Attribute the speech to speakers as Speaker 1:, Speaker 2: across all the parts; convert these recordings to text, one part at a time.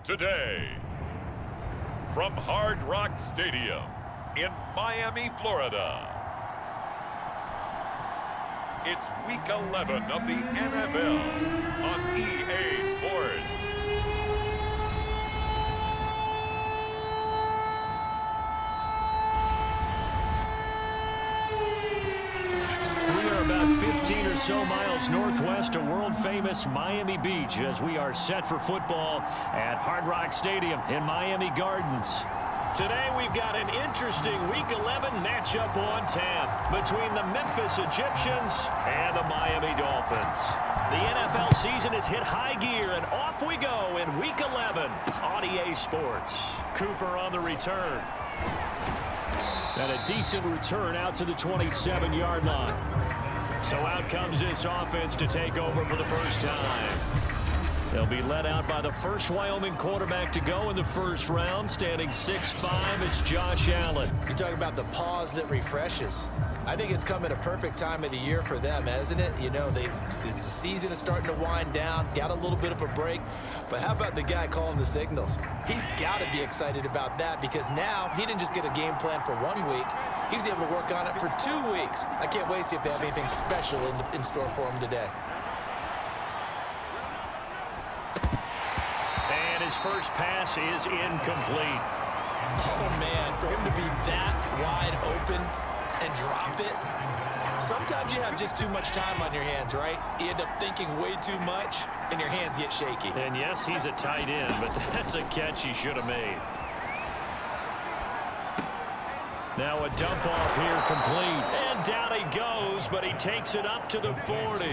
Speaker 1: Today, from Hard Rock Stadium in Miami, Florida, it's Week 11 of the NFL on EA Sports.
Speaker 2: We are about 15 or so miles northwest of world-famous Miami Beach as we are set for football at Hard Rock Stadium in Miami Gardens. Today we've got an interesting Week 11 matchup on tap between the Memphis Egyptians and the Miami Dolphins. The NFL season has hit high gear, and off we go in Week 11 on EA Sports. Cooper on the return. And a decent return out to the 27-yard line. So out comes this offense to take over for the first time. They'll be led out by the first Wyoming quarterback to go in the first round, standing 6'5". It's Josh Allen.
Speaker 3: You're talking about the pause that refreshes. I think it's come at a perfect time of the year for them, hasn't it? You know, the season is starting to wind down, got a little bit of a break. But how about the guy calling the signals? He's got to be excited about that because now he didn't just get a game plan for 1 week. He was able to work on it for 2 weeks. I can't wait to see if they have anything special in store for him today.
Speaker 2: And his first pass is incomplete.
Speaker 3: Oh, man, for him to be that wide open and drop it. Sometimes you have just too much time on your hands, right? You end up thinking way too much, and your hands get shaky.
Speaker 2: And yes, he's a tight end, but that's a catch he should have made. Now a dump off here complete. And down he goes, but he takes it up to the 40.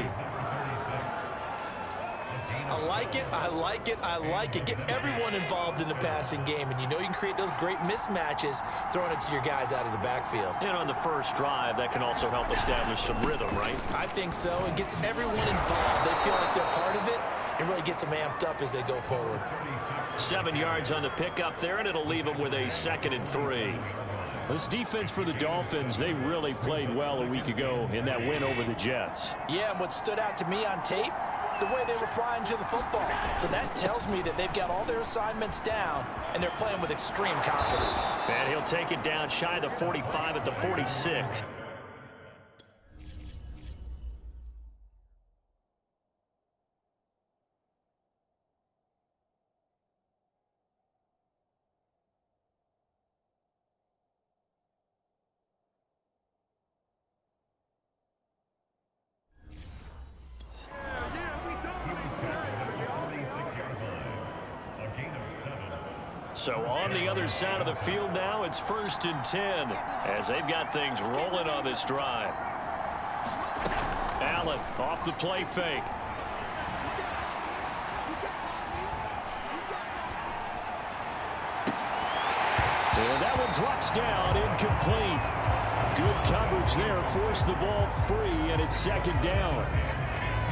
Speaker 3: I like it, I like it, I like it. Get everyone involved in the passing game, and you know you can create those great mismatches throwing it to your guys out of the backfield.
Speaker 2: And on the first drive, that can also help establish some rhythm, right?
Speaker 3: I think so. It gets everyone involved. They feel like they're part of it. It really gets them amped up as they go forward.
Speaker 2: 7 yards on the pickup there, and it'll leave them with a 2nd and 3. This defense for the Dolphins, they really played well a week ago in that win over the Jets.
Speaker 3: Yeah, and what stood out to me on tape, the way they were flying to the football. So that tells me that they've got all their assignments down, and they're playing with extreme confidence.
Speaker 2: And he'll take it down shy of the 45 at the 46. So on the other side of the field now, it's 1st and 10 as they've got things rolling on this drive. Allen off the play fake. And that one drops down, incomplete. Good coverage there, forced the ball free, and it's 2nd down.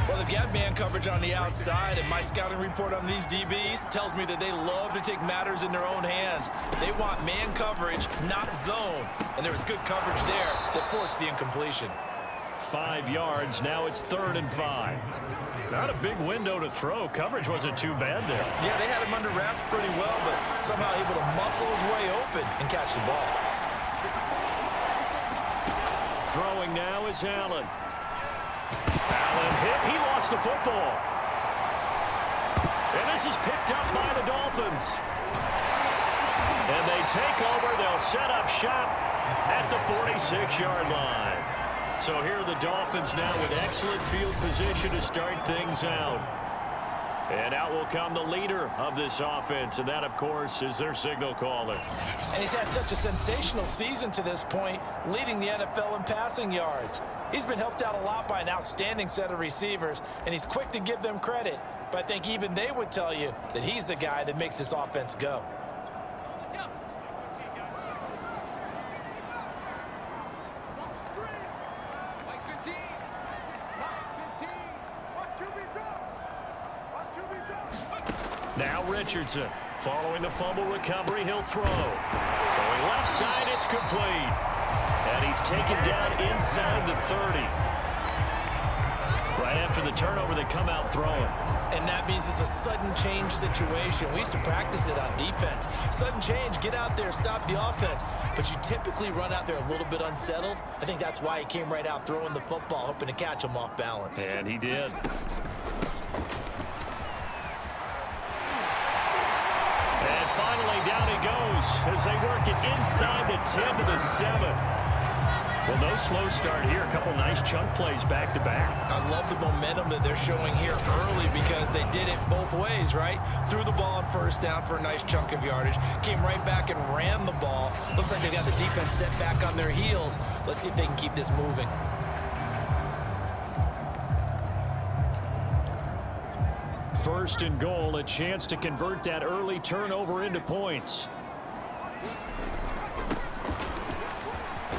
Speaker 3: Well, they've got man coverage on the outside, and my scouting report on these DBs tells me that they love to take matters in their own hands. They want man coverage, not zone. And there was good coverage there that forced the incompletion.
Speaker 2: 5 yards, now it's 3rd and 5. Not a big window to throw. Coverage wasn't too bad there.
Speaker 3: Yeah, they had him under wraps pretty well, but somehow able to muscle his way open and catch the ball.
Speaker 2: Throwing now is Allen. Allen hit. He lost the football. And this is picked up by the Dolphins. And they take over. They'll set up shop at the 46-yard line. So here are the Dolphins now with excellent field position to start things out. And out will come the leader of this offense, and that, of course, is their signal caller.
Speaker 3: And he's had such a sensational season to this point, leading the NFL in passing yards. He's been helped out a lot by an outstanding set of receivers, and he's quick to give them credit. But I think even they would tell you that he's the guy that makes this offense go.
Speaker 2: Now Richardson, following the fumble recovery, he'll throw. Throwing left side, it's complete. And he's taken down inside the 30. Right after the turnover, they come out throwing.
Speaker 3: And that means it's a sudden change situation. We used to practice it on defense. Sudden change, get out there, stop the offense. But you typically run out there a little bit unsettled. I think that's why he came right out throwing the football, hoping to catch him off balance.
Speaker 2: And he did. And finally, down he goes as they work it inside the 10 to the 7. Well, no slow start here. A couple nice chunk plays back-to-back.
Speaker 3: I love the momentum that they're showing here early because they did it both ways, right? Threw the ball on first down for a nice chunk of yardage. Came right back and ran the ball. Looks like they got the defense set back on their heels. Let's see if they can keep this moving.
Speaker 2: First and goal, a chance to convert that early turnover into points.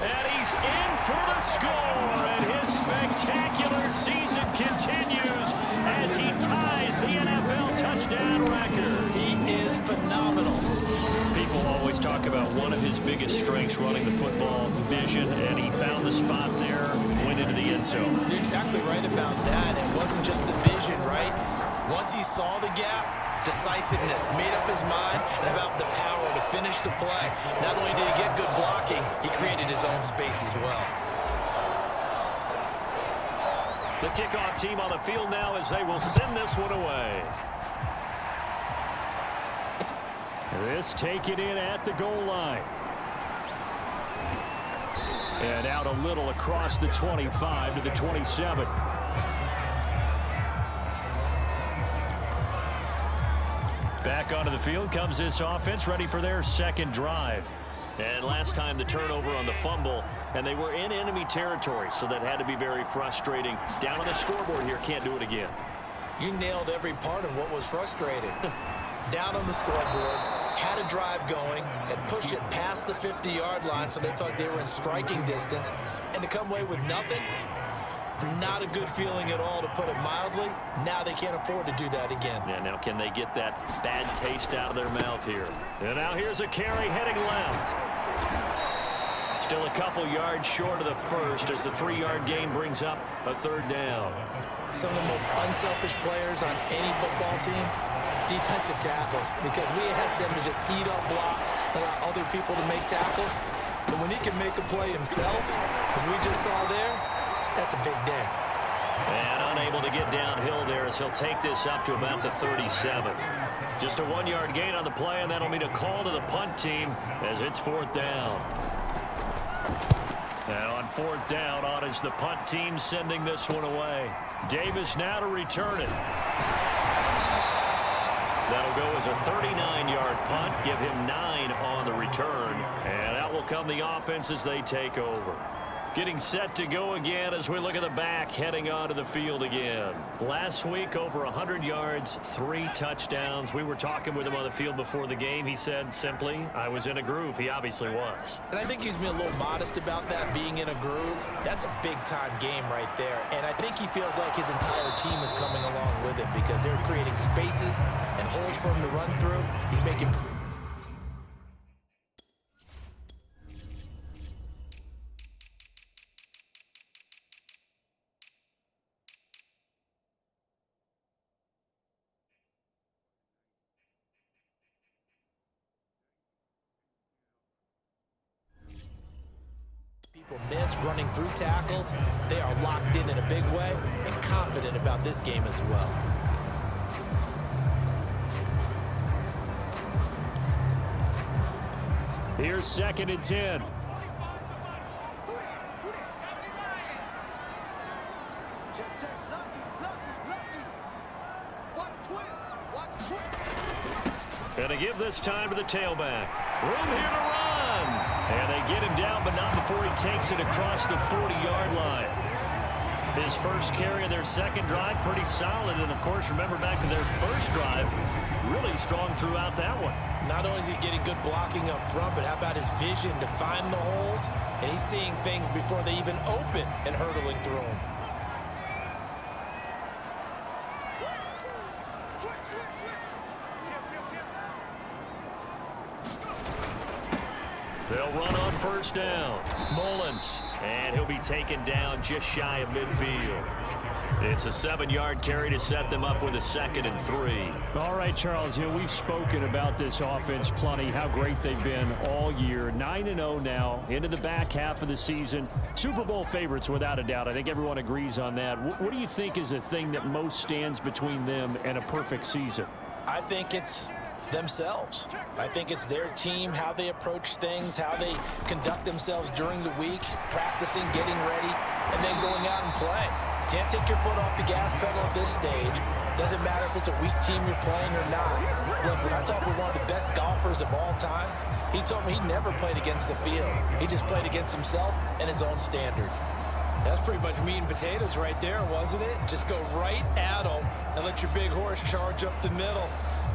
Speaker 2: And he's in for the score, and his spectacular season continues as he ties the NFL touchdown record.
Speaker 3: He is phenomenal.
Speaker 2: People always talk about one of his biggest strengths running the football, vision, and he found the spot there, went into the end zone.
Speaker 3: You're exactly right about that. It wasn't just the vision, right? Once he saw the gap, decisiveness, made up his mind, and about the power to finish the play. Not only did he get good blocking, he created his own space as well.
Speaker 2: The kickoff team on the field now as they will send this one away. This taken in at the goal line. And out a little across the 25 to the 27. Back onto the field comes this offense, ready for their second drive. And last time the turnover on the fumble, and they were in enemy territory, so that had to be very frustrating. Down on the scoreboard here, can't do it again.
Speaker 3: You nailed every part of what was frustrating. Down on the scoreboard, had a drive going, had pushed it past the 50-yard line, so they thought they were in striking distance, and to come away with nothing, not a good feeling at all, to put it mildly. Now they can't afford to do that again.
Speaker 2: Yeah, now can they get that bad taste out of their mouth here? And now here's a carry heading left. Still a couple yards short of the first as the 3-yard gain brings up a third down.
Speaker 3: Some of the most unselfish players on any football team, defensive tackles, because we ask them to just eat up blocks and allow other people to make tackles. But when he can make a play himself, as we just saw there, that's a big day.
Speaker 2: And unable to get downhill there as he'll take this up to about the 37. Just a 1-yard gain on the play, and that'll mean a call to the punt team as it's fourth down. Now on fourth down, on is the punt team sending this one away. Davis now to return it. That'll go as a 39-yard punt, give him 9 on the return. And out will come the offense as they take over. Getting set to go again as we look at the back, heading onto the field again. Last week, over 100 yards, 3 touchdowns. We were talking with him on the field before the game. He said simply, I was in a groove. He obviously was.
Speaker 3: And I think he's been a little modest about that, being in a groove. That's a big-time game right there. And I think he feels like his entire team is coming along with him because they're creating spaces and holes for him to run through. He's making... miss running through tackles. They are locked in a big way and confident about this game as well.
Speaker 2: Here's 2nd and 10. Gonna give this time to the tailback. Room here to run. And they get him down, but not before he takes it across the 40-yard line. His first carry of their second drive, pretty solid. And, of course, remember back to their first drive, really strong throughout that one.
Speaker 3: Not only is he getting good blocking up front, but how about his vision to find the holes? And he's seeing things before they even open and hurdling through them.
Speaker 2: They'll run on first down. Mullins, and he'll be taken down just shy of midfield. It's a 7-yard carry to set them up with a 2nd and 3.
Speaker 4: All right, Charles, we've spoken about this offense plenty, how great they've been all year. 9-0 now, into the back half of the season. Super Bowl favorites, without a doubt. I think everyone agrees on that. What do you think is the thing that most stands between them and a perfect season?
Speaker 3: I think it's themselves. I think it's their team, how they approach things, how they conduct themselves during the week, practicing, getting ready, and then going out and playing. Can't take your foot off the gas pedal at this stage. Doesn't matter if it's a weak team you're playing or not. Look, when I talked with one of the best golfers of all time, he told me he never played against the field. He just played against himself and his own standard. That's pretty much meat and potatoes right there, wasn't it? Just go right at them and let your big horse charge up the middle.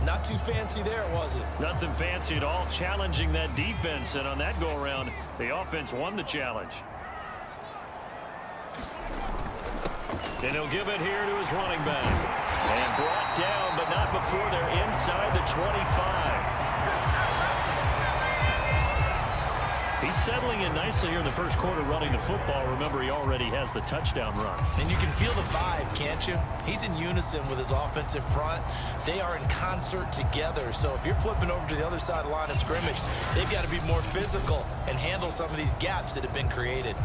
Speaker 3: Not too fancy there, was it?
Speaker 2: Nothing fancy at all, challenging that defense, and on that go-around, the offense won the challenge. And he'll give it here to his running back. And brought down, but not before they're inside the 25. He's settling in nicely here in the first quarter running the football. Remember, he already has the touchdown run.
Speaker 3: And you can feel the vibe, can't you? He's in unison with his offensive front. They are in concert together. So if you're flipping over to the other side of the line of scrimmage, they've got to be more physical and handle some of these gaps that have been created.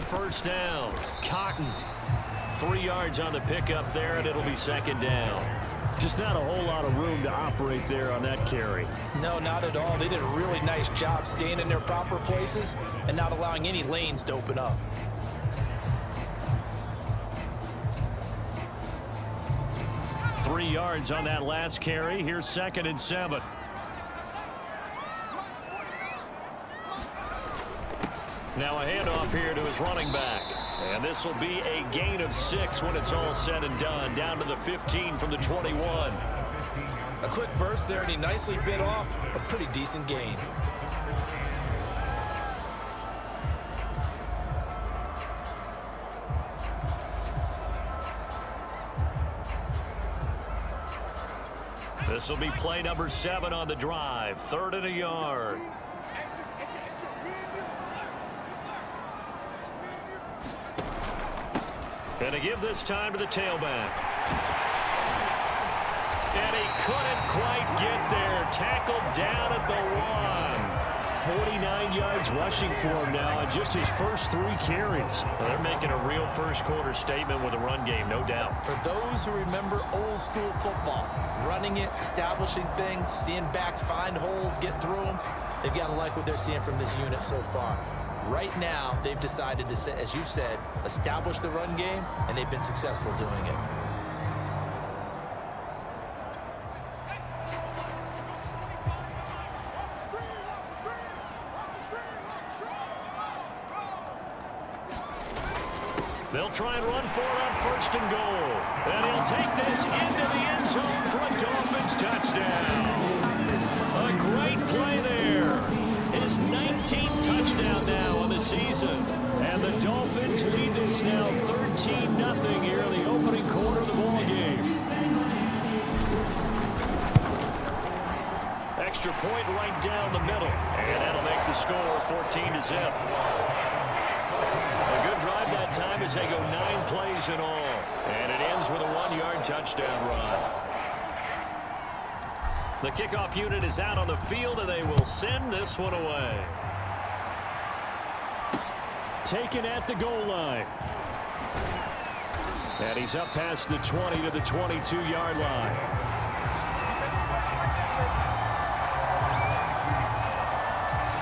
Speaker 2: First down, Cotton. 3 yards on the pickup there, and it'll be 2nd down.
Speaker 4: Just not a whole lot of room to operate there on that carry.
Speaker 3: No, not at all. They did a really nice job staying in their proper places and not allowing any lanes to open up.
Speaker 2: Three yards on that last carry. Here's 2nd and 7. Now a handoff here to his running back. And this will be a gain of 6 when it's all said and done. Down to the 15 from the 21.
Speaker 3: A quick burst there, and he nicely bit off a pretty decent gain.
Speaker 2: This will be play number 7 on the drive. 3rd and a yard. And to give this time to the tailback. And he couldn't quite get there. Tackled down at the 1.
Speaker 4: 49 yards rushing for him now in just his first 3 carries.
Speaker 2: Well, they're making a real first quarter statement with a run game, no doubt.
Speaker 3: For those who remember old school football, running it, establishing things, seeing backs find holes, get through them, they've got to like what they're seeing from this unit so far. Right now, they've decided to, as you said, establish the run game, and they've been successful doing it.
Speaker 2: They'll try and run for it on 1st and goal. And he'll take this into the end zone for a Dolphins touchdown. A great play there. His 19th touchdown now on the season. And the Dolphins lead this now 13-0 here in the opening quarter of the ball game. Extra point right down the middle. And that'll make the score 14-0. A good drive that time as they go 9 plays in all. And it ends with a 1-yard touchdown run. The kickoff unit is out on the field, and they will send this one away.
Speaker 4: Taken at the goal line. And he's up past the 20 to the 22-yard line.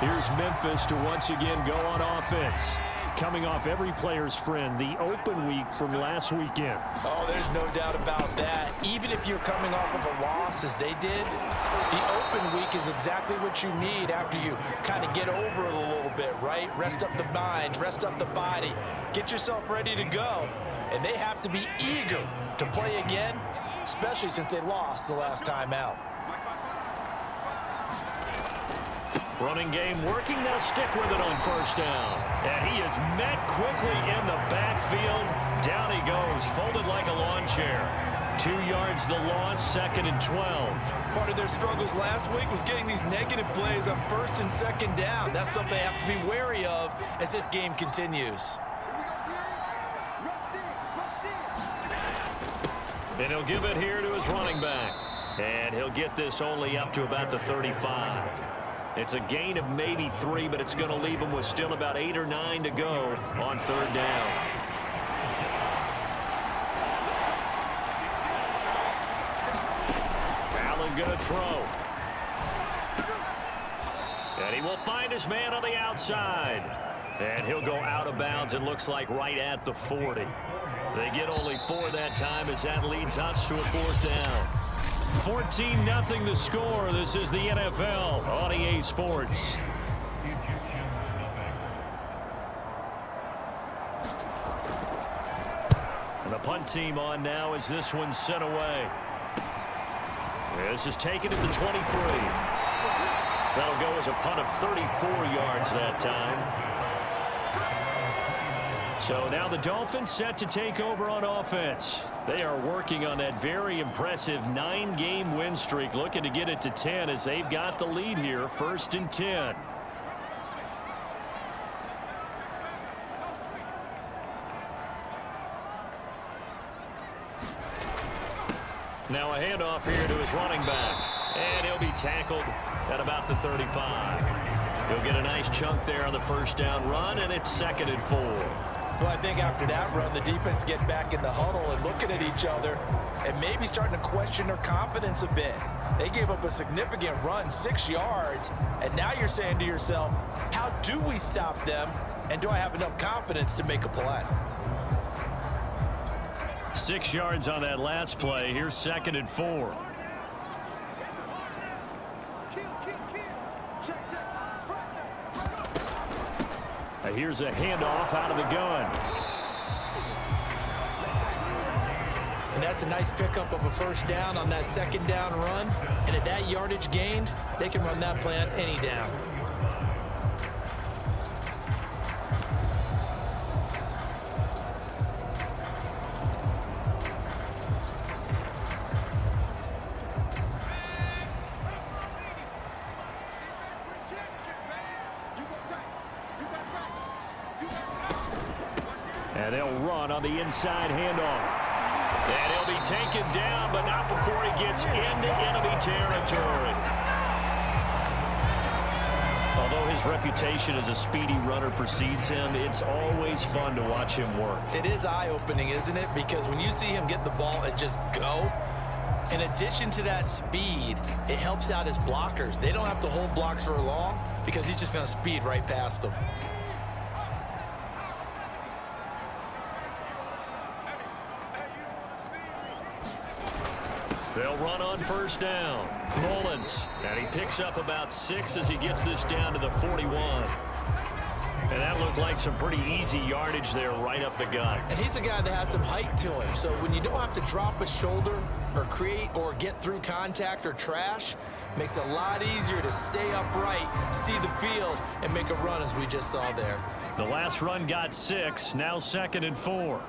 Speaker 4: Here's Memphis to once again go on offense. Coming off every player's friend, the open week from last weekend.
Speaker 3: Oh, there's no doubt about that. Even if you're coming off of a loss as they did, the open week is exactly what you need after you kind of get over it a little bit, right? Rest up the mind, rest up the body, get yourself ready to go. And they have to be eager to play again, especially since they lost the last time out.
Speaker 2: Running game working. They'll stick with it on first down. And he is met quickly in the backfield. Down he goes, folded like a lawn chair. 2 yards the loss, 2nd and 12.
Speaker 3: Part of their struggles last week was getting these negative plays on 1st and 2nd down. That's something they have to be wary of as this game continues.
Speaker 2: And he'll give it here to his running back. And he'll get this only up to about the 35. It's a gain of maybe 3, but it's going to leave him with still about 8 or 9 to go on 3rd down. Allen going to throw. And he will find his man on the outside. And he'll go out of bounds, it looks like right at the 40. They get only 4 that time as that leads us to a 4th down. 14-0 the score. This is the NFL on EA Sports. And the punt team on now as this one's sent away. This is taken at the 23. That'll go as a punt of 34 yards that time. So now the Dolphins set to take over on offense. They are working on that very impressive 9-game win streak, looking to get it to 10 as they've got the lead here, 1st and 10. Now a handoff here to his running back. And he'll be tackled at about the 35. He'll get a nice chunk there on the 1st down run, and it's 2nd and 4.
Speaker 3: Well, I think after that run, the defense get back in the huddle and looking at each other and maybe starting to question their confidence a bit. They gave up a significant run, 6 yards, and now you're saying to yourself, how do we stop them, and do I have enough confidence to make a play?
Speaker 2: 6 yards on that last play. Here's 2nd and 4. Here's a handoff out of the gun.
Speaker 3: And that's a nice pickup of a 1st down on that 2nd down run. And at that yardage gained, they can run that play on any down.
Speaker 2: And they'll run on the inside handoff. And he'll be taken down, but not before he gets into enemy territory. Although his reputation as a speedy runner precedes him, it's always fun to watch him work.
Speaker 3: It is eye-opening, isn't it? Because when you see him get the ball and just go, in addition to that speed, it helps out his blockers. They don't have to hold blocks for long because he's just going to speed right past them.
Speaker 2: They'll run on 1st down. Mullins, and he picks up about 6 as he gets this down to the 41. And that looked like some pretty easy yardage there right up the gut.
Speaker 3: And he's a guy that has some height to him, so when you don't have to drop a shoulder or create or get through contact or trash, makes it a lot easier to stay upright, see the field, and make a run as we just saw there.
Speaker 2: The last run got 6, now 2nd and 4.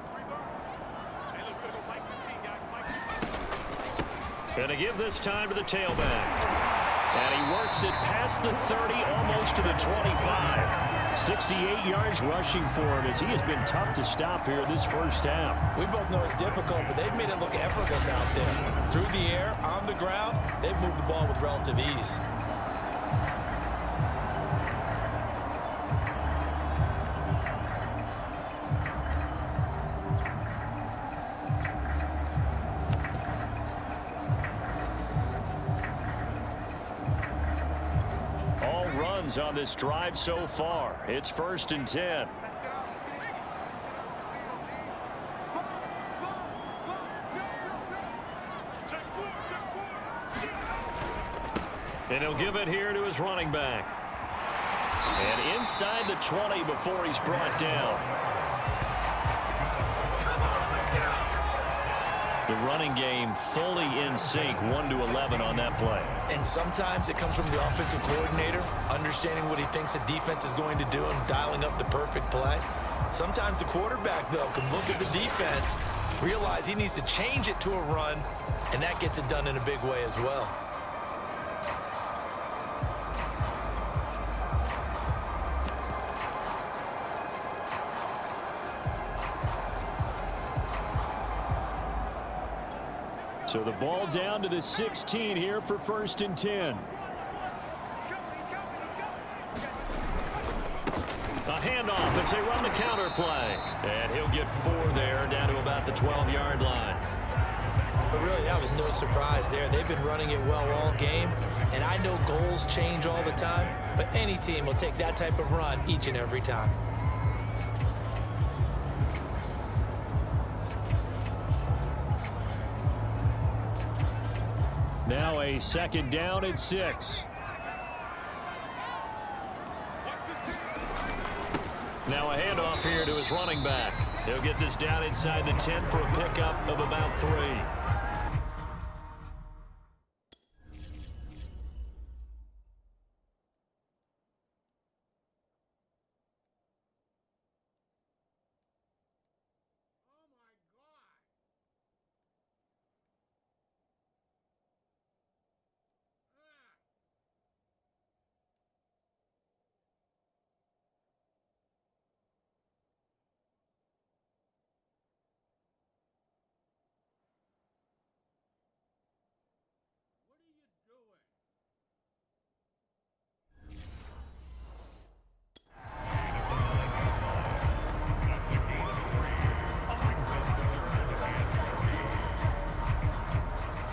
Speaker 2: Going to give this time to the tailback. And he works it past the 30, almost to the 25. 68 yards rushing for him as he has been tough to stop here this 1st half.
Speaker 3: We both know it's difficult, but they've made it look effortless out there. Through the air, on the ground, they've moved the ball with relative ease.
Speaker 2: On this drive so far. It's 1st and 10. And he'll give it here to his running back. And inside the 20 before he's brought down. The running game fully in sync, 1-11 on that play.
Speaker 3: And sometimes it comes from the offensive coordinator, understanding what he thinks the defense is going to do and dialing up the perfect play. Sometimes the quarterback, though, can look at the defense, realize he needs to change it to a run, and that gets it done in a big way as well.
Speaker 4: So the ball down to the 16 here for 1st and 10.
Speaker 2: A handoff as they run the counter play. And he'll get 4 there, down to about the 12-yard line.
Speaker 3: But really, that was no surprise there. They've been running it well all game, and I know goals change all the time, but any team will take that type of run each and every time.
Speaker 4: Now a 2nd down and 6.
Speaker 2: Now a handoff here to his running back. He'll get this down inside the 10 for a pickup of about 3.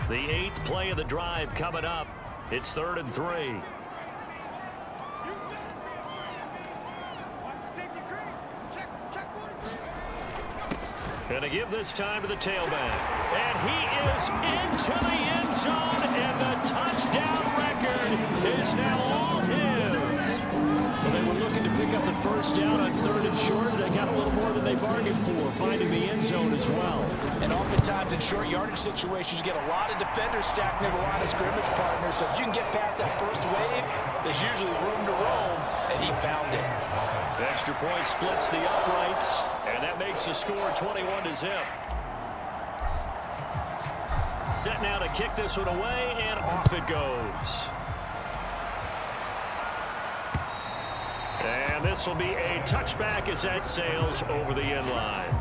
Speaker 2: The 8th play of the drive coming up. It's 3rd and 3. Going to give this time to the tailback. And he is into the end zone, and the touchdown record is now all his.
Speaker 4: Well, they were looking to pick up the 1st down on 3rd and short. They got a little more than they bargained for, finding the end zone as well.
Speaker 3: And oftentimes in short yardage situations, you get a lot of defenders stacked near the line of scrimmage partners. So if you can get past that first wave, there's usually room to roam, and he found it.
Speaker 2: The extra point splits the uprights, and that makes the score 21-0. Set now to kick this one away, and off it goes. And this will be a touchback as that sails over the end line.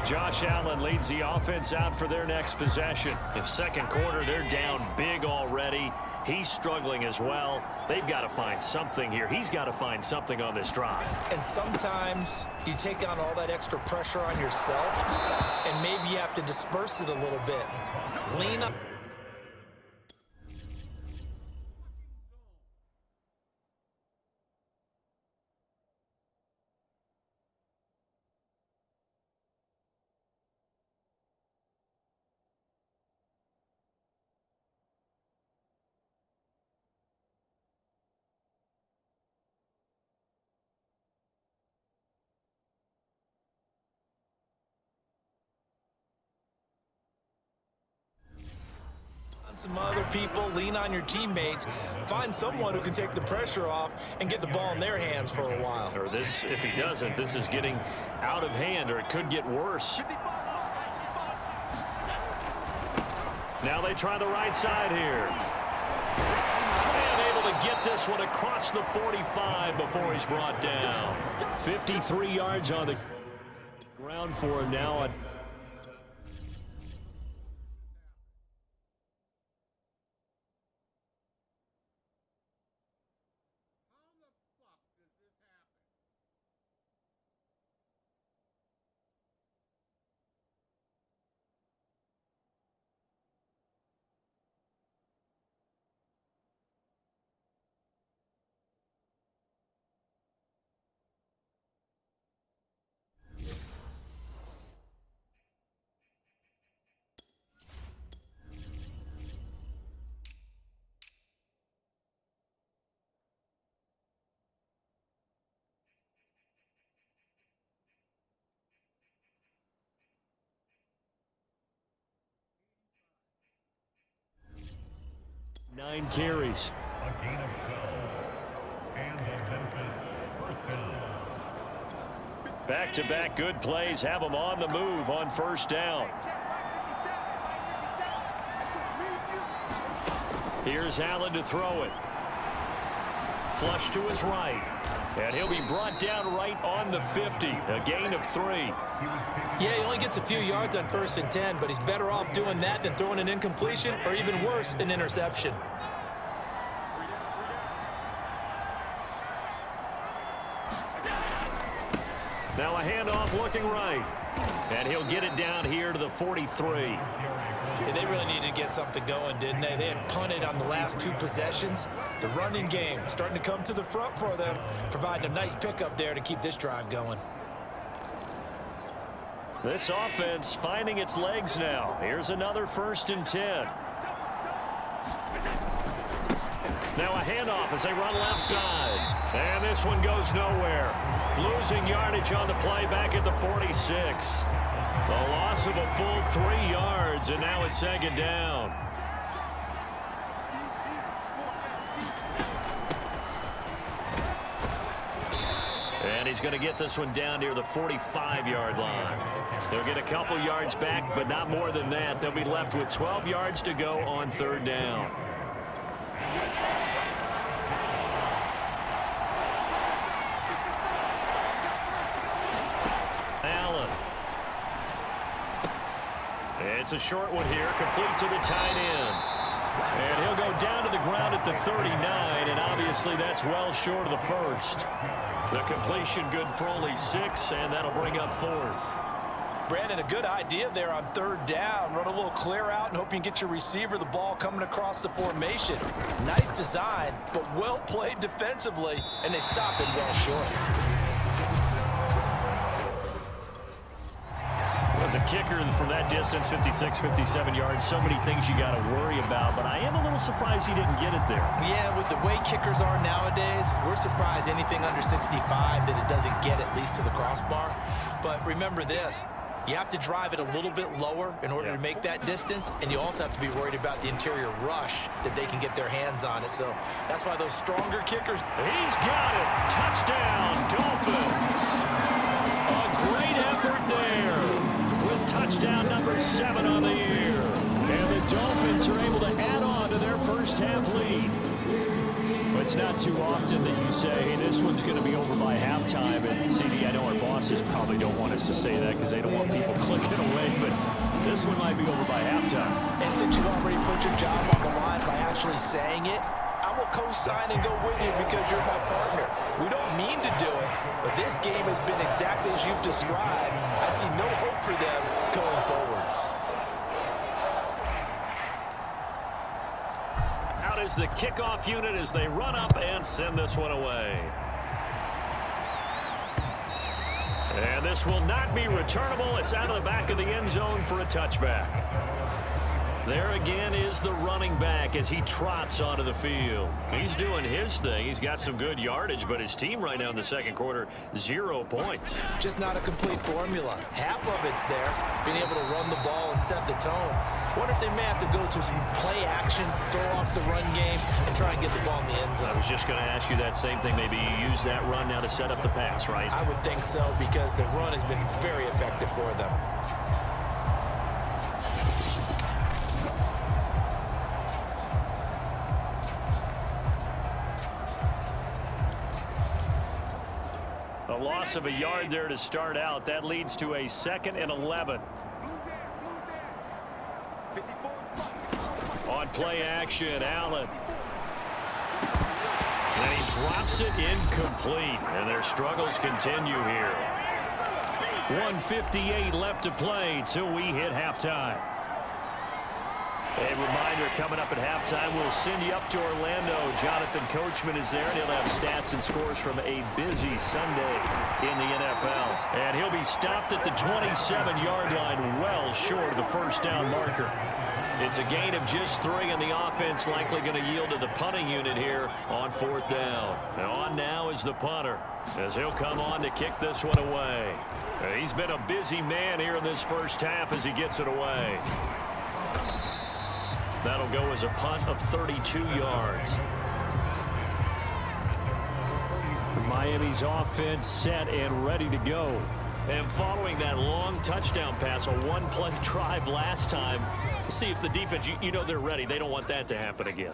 Speaker 2: Josh Allen leads the offense out for their next possession. In 2nd quarter, they're down big already. He's struggling as well. They've got to find something here. He's got to find something on this drive.
Speaker 3: And sometimes you take on all that extra pressure on yourself, and maybe you have to disperse it a little bit. Lean up. Some other people, lean on your teammates, find someone who can take the pressure off and get the ball in their hands for a while.
Speaker 2: Or this, if he doesn't, this is getting out of hand, or it could get worse. Now they try the right side here. And able to get this one across the 45 before he's brought down.
Speaker 4: 53 yards on the ground for him now. 9 carries.
Speaker 1: A gain of 12. And the Memphis first down.
Speaker 2: Back-to-back good plays have them on the move on first down. Here's Allen to throw it. Flush to his right. And he'll be brought down right on the 50. A gain of 3.
Speaker 3: Yeah, he only gets a few yards on 1st and 10, but he's better off doing that than throwing an incompletion or even worse, an interception.
Speaker 2: Now a handoff looking right. And he'll get it down here to the 43.
Speaker 3: Yeah, they really needed to get something going, didn't they? They had punted on the last 2 possessions. The running game starting to come to the front for them, providing a nice pickup there to keep this drive going.
Speaker 2: This offense finding its legs now. Here's another 1st and 10. Now a handoff as they run left side. And this one goes nowhere. Losing yardage on the play back at the 46. The loss of a full 3 yards, and now it's 2nd down. And he's going to get this one down near the 45-yard line. They'll get a couple yards back, but not more than that. They'll be left with 12 yards to go on 3rd down. Allen. It's a short one here, complete to the tight end. And he'll go down to the ground at the 39, and obviously that's well short of the 1st. The completion good for only 6, and that'll bring up 4th.
Speaker 3: Brandon, a good idea there on 3rd down. Run a little clear out and hope you can get your receiver the ball coming across the formation. Nice design, but well played defensively, and they stopped it well short.
Speaker 2: As a kicker from that distance, 56, 57 yards, so many things you got to worry about, but I am a little surprised he didn't get it there.
Speaker 3: Yeah, with the way kickers are nowadays, we're surprised anything under 65 that it doesn't get at least to the crossbar. But remember this, you have to drive it a little bit lower in order to make that distance, and you also have to be worried about the interior rush that they can get their hands on it. So that's why those stronger kickers.
Speaker 2: He's got it. Touchdown, Dolphins. A great effort there. Touchdown number 7 on the year. And the Dolphins are able to add on to their first half lead. It's not too often that you say, hey, this one's going to be over by halftime. And CD, I know our bosses probably don't want us to say that because they don't want people clicking away, but this one might be over by halftime.
Speaker 3: And since you already put your job on the line by actually saying it, I will co-sign and go with you because you're my partner. We don't mean to do it, but this game has been exactly as you've described. I see no hope for them going forward.
Speaker 2: Out is the kickoff unit as they run up and send this one away. And this will not be returnable. It's out of the back of the end zone for a touchback. There again is the running back as he trots onto the field. He's doing his thing. He's got some good yardage, but his team right now in the 2nd quarter, 0 points.
Speaker 3: Just not a complete formula. Half of it's there, being able to run the ball and set the tone. Wonder if they may have to go to some play action, throw off the run game, and try and get the ball in the end zone.
Speaker 2: I was just going to ask you that same thing. Maybe you use that run now to set up the pass, right?
Speaker 3: I would think so because the run has been very effective for them.
Speaker 2: A loss of a yard there to start out. That leads to a 2nd and 11. On play action, Allen. And he drops it incomplete. And their struggles continue here. 1:58 left to play till we hit halftime. A reminder coming up at halftime, we'll send you up to Orlando. Jonathan Coachman is there, and he'll have stats and scores from a busy Sunday in the NFL. And he'll be stopped at the 27-yard line, well short of the 1st down marker. It's a gain of just 3, and the offense likely going to yield to the punting unit here on 4th down. And on now is the punter, as he'll come on to kick this one away. He's been a busy man here in this first half as he gets it away. That'll go as a punt of 32 yards.
Speaker 4: Miami's offense set and ready to go.
Speaker 2: And following that long touchdown pass, a one-play drive last time, see if the defense, you know they're ready. They don't want that to happen again.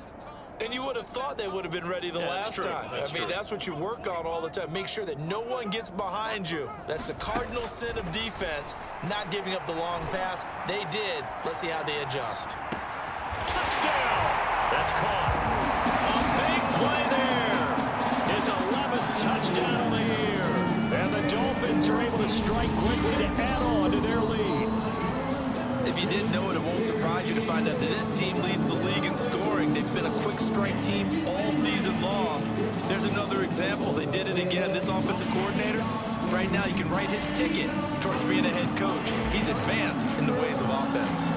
Speaker 3: And you would have thought they would have been ready the last time. I mean, that's what you work on all the time. Make sure that no one gets behind you. That's the cardinal sin of defense, not giving up the long pass. They did. Let's see how they adjust.
Speaker 2: Touchdown! That's caught. A big play there. His 11th touchdown of the year. And the Dolphins are able to strike quickly to add on to their lead.
Speaker 3: If you didn't know it, it won't surprise you to find out that this team leads the league in scoring. They've been a quick strike team all season long. There's another example. They did it again. This offensive coordinator, right now you can write his ticket towards being a head coach. He's advanced in the ways of offense.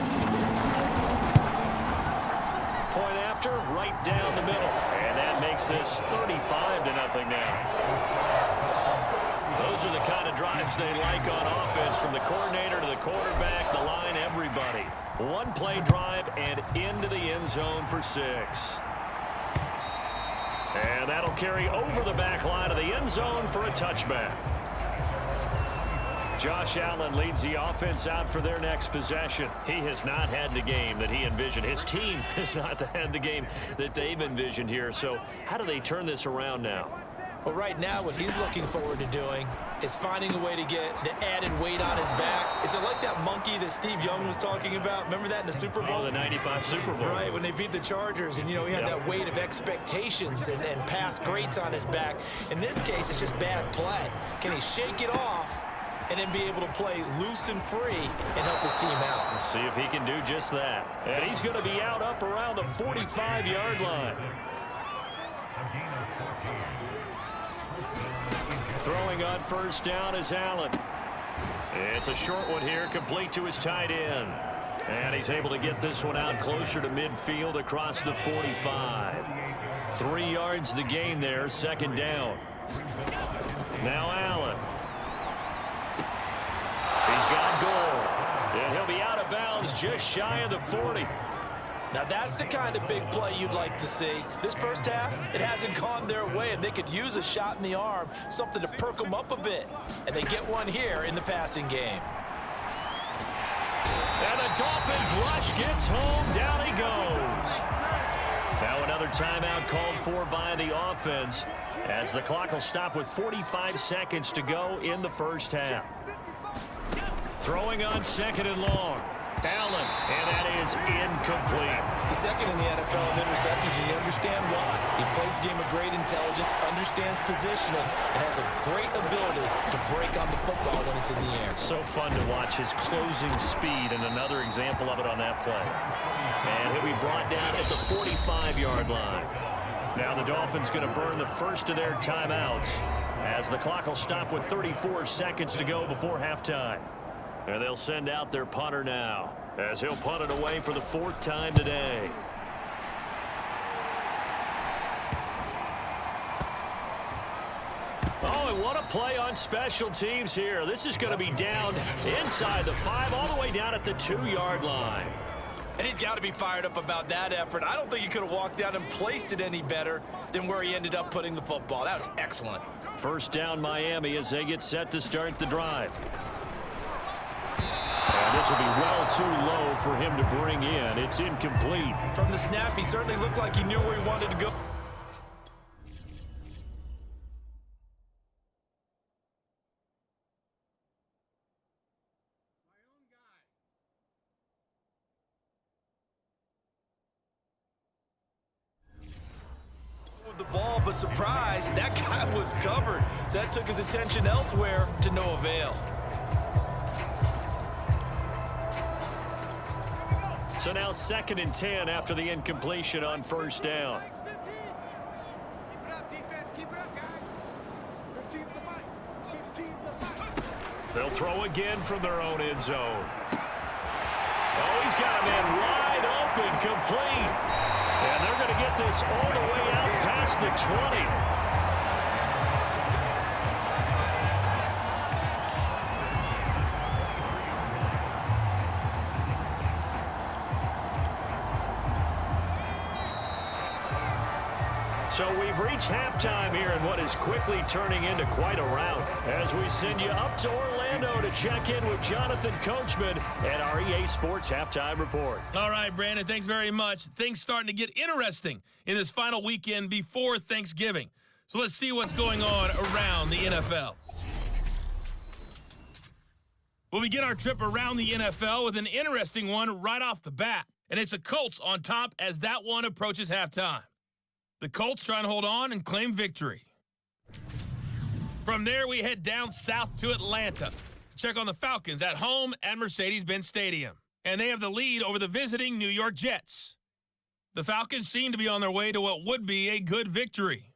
Speaker 2: Point after, right down the middle. And that makes this 35-0 now. Those are the kind of drives they like on offense, from the coordinator to the quarterback, the line, everybody. One-play drive and into the end zone for 6. And that'll carry over the back line of the end zone for a touchback. Josh Allen leads the offense out for their next possession. He has not had the game that he envisioned. His team has not had the game that they've envisioned here. So how do they turn this around now?
Speaker 3: Well, right now, what he's looking forward to doing is finding a way to get the added weight on his back. Is it like that monkey that Steve Young was talking about? Remember that in the Super Bowl?
Speaker 2: Oh, the 95 Super Bowl.
Speaker 3: Right, when they beat the Chargers, and, you know, he had that weight of expectations and past greats on his back. In this case, it's just bad play. Can he shake it off and then be able to play loose and free and help his team out?
Speaker 2: Let's see if he can do just that. And he's going to be out up around the 45-yard line. Throwing on first down is Allen. It's a short one here, complete to his tight end. And he's able to get this one out closer to midfield across the 45. 3 yards the gain there, second down. Now Allen. He's got goal. And he'll be out of bounds just shy of the 40.
Speaker 3: Now, that's the kind of big play you'd like to see. This first half, it hasn't gone their way, and they could use a shot in the arm, something to perk them up a bit. And they get one here in the passing game.
Speaker 2: And the Dolphins rush gets home. Down he goes. Now another timeout called for by the offense, as the clock will stop with 45 seconds to go in the first half. Throwing on second and long. Allen, and that is incomplete.
Speaker 3: He's second in the NFL in interceptions, and you understand why. He plays a game of great intelligence, understands positioning, and has a great ability to break on the football when it's in the air.
Speaker 2: So fun to watch his closing speed, and another example of it on that play. And he'll be brought down at the 45-yard line. Now the Dolphins going to burn the first of their timeouts, as the clock will stop with 34 seconds to go before halftime. And they'll send out their punter now, as he'll punt it away for the 4th time today. Oh, and what a play on special teams here. This is going to be down inside the 5, all the way down at the 2-yard line.
Speaker 3: And he's got to be fired up about that effort. I don't think he could have walked down and placed it any better than where he ended up putting the football. That was excellent.
Speaker 2: First down Miami as they get set to start the drive. And this will be well too low for him to bring in. It's incomplete.
Speaker 3: From the snap, he certainly looked like he knew where he wanted to go. With the ball, but surprise, that guy was covered. So that took his attention elsewhere to no avail.
Speaker 2: So now 2nd and 10 after the incompletion on first down. They'll throw again from their own end zone. Oh, he's got a man wide open, complete. And they're going to get this all the way out past the 20. So we've reached halftime here in what is quickly turning into quite a rout as we send you up to Orlando to check in with Jonathan Coachman at our EA Sports Halftime Report.
Speaker 5: All right, Brandon, thanks very much. Things starting to get interesting in this final weekend before Thanksgiving. So let's see what's going on around the NFL. We'll begin our trip around the NFL with an interesting one right off the bat. And it's the Colts on top as that one approaches halftime. The Colts trying to hold on and claim victory. From there, we head down south to Atlanta to check on the Falcons at home at Mercedes-Benz Stadium. And they have the lead over the visiting New York Jets. The Falcons seem to be on their way to what would be a good victory.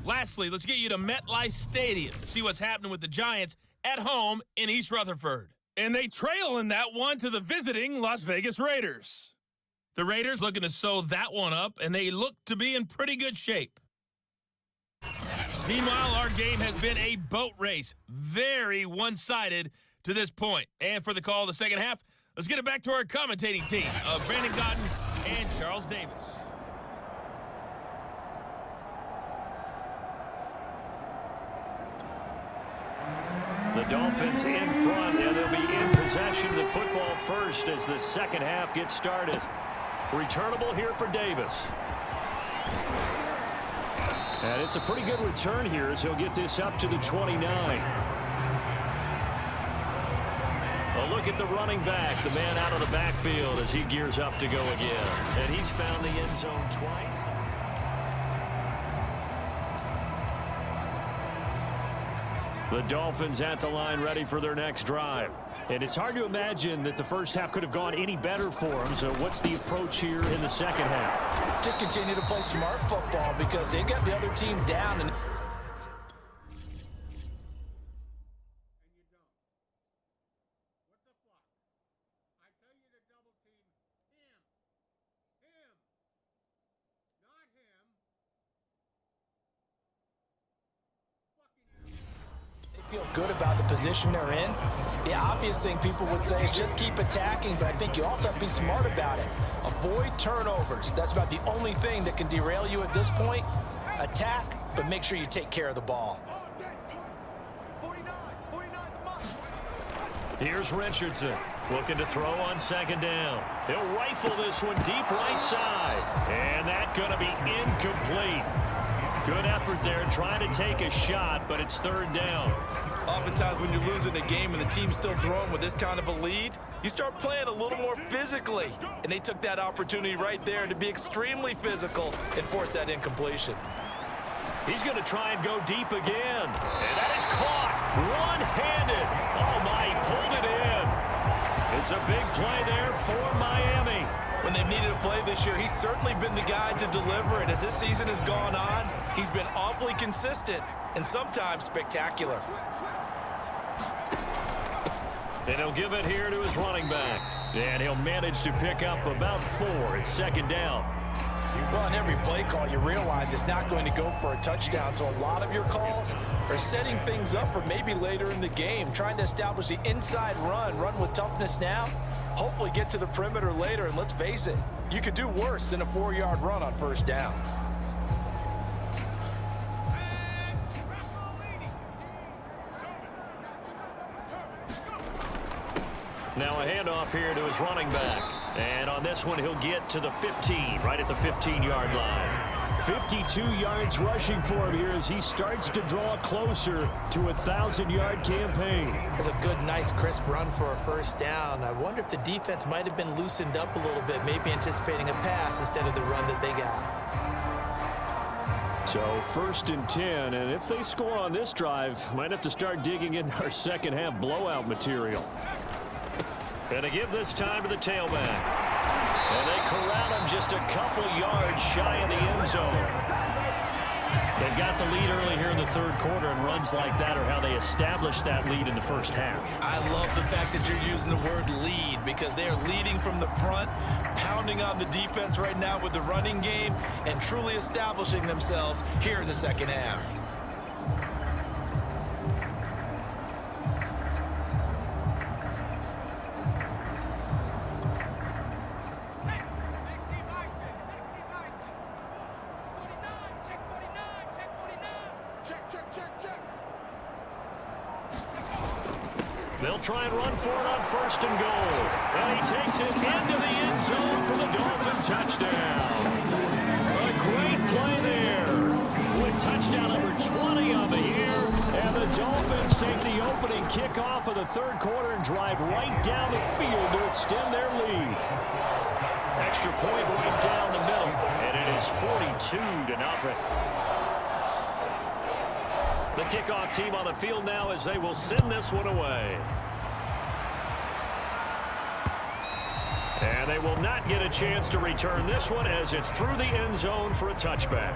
Speaker 5: Lastly, let's get you to MetLife Stadium to see what's happening with the Giants at home in East Rutherford. And they trail in that one to the visiting Las Vegas Raiders. The Raiders looking to sew that one up, and they look to be in pretty good shape. Meanwhile, our game has been a boat race. Very one-sided to this point. And for the call of the second half, let's get it back to our commentating team of Brandon Cotton and Charles Davis.
Speaker 2: The Dolphins in front, and they'll be in possession of the football first as the second half gets started. Returnable here for Davis. And it's a pretty good return here as he'll get this up to the 29. A look at the running back, the man out of the backfield as he gears up to go again. And he's found the end zone twice. The Dolphins at the line ready for their next drive. And it's hard to imagine that the first half could have gone any better for them. So what's the approach here in the second half?
Speaker 3: Just continue to play smart football because they got the other team down. And feel good about the position they're in. The obvious thing people would say is just keep attacking, but I think you also have to be smart about it. Avoid turnovers. That's about the only thing that can derail you at this point. Attack, but make sure you take care of the ball.
Speaker 2: Here's Richardson looking to throw on second down. He'll rifle this one deep right side. And that's going to be incomplete. Good effort there trying to take a shot, but it's third down.
Speaker 3: Oftentimes when you're losing a game and the team's still throwing with this kind of a lead, you start playing a little more physically. And they took that opportunity right there to be extremely physical and force that incompletion.
Speaker 2: He's going to try and go deep again. And that is caught one-handed. Oh, my, he pulled it in. It's a big play there for Miami.
Speaker 3: When they've needed a play this year, he's certainly been the guy to deliver it. As this season has gone on, he's been awfully consistent and sometimes spectacular.
Speaker 2: And he'll give it here to his running back. And he'll manage to pick up about 4 at second down.
Speaker 3: Well, on every play call, you realize it's not going to go for a touchdown. So a lot of your calls are setting things up for maybe later in the game, trying to establish the inside run with toughness now, hopefully get to the perimeter later. And let's face it, you could do worse than a 4-yard run on first down.
Speaker 2: Now a handoff here to his running back. And on this one, he'll get to the 15, right at the 15-yard line.
Speaker 4: 52 yards rushing for him here as he starts to draw closer to a 1,000-yard campaign.
Speaker 3: That's a good, nice, crisp run for a first down. I wonder if the defense might have been loosened up a little bit, maybe anticipating a pass instead of the run that they got.
Speaker 4: So 1st and 10, and if they score on this drive, might have to start digging in our second half blowout material.
Speaker 2: And to give this time to the tailback. And they corral him just a couple yards shy of the end zone. They've got the lead early here in the third quarter, and runs like that are how they establish that lead in the first half.
Speaker 3: I love the fact that you're using the word lead because they are leading from the front, pounding on the defense right now with the running game, and truly establishing themselves here in the second half.
Speaker 4: try and run for it on 1st and goal. And he takes it into the end zone for the Dolphin touchdown. A great play there. With touchdown number 20 on the year. And the Dolphins take the opening kickoff of the 3rd quarter and drive right down the field to extend their lead. Extra point right down the middle. And it is 42-0. The kickoff team on the field now as they will send this one away. And they will not get a chance to return this one as it's through the end zone for a touchback.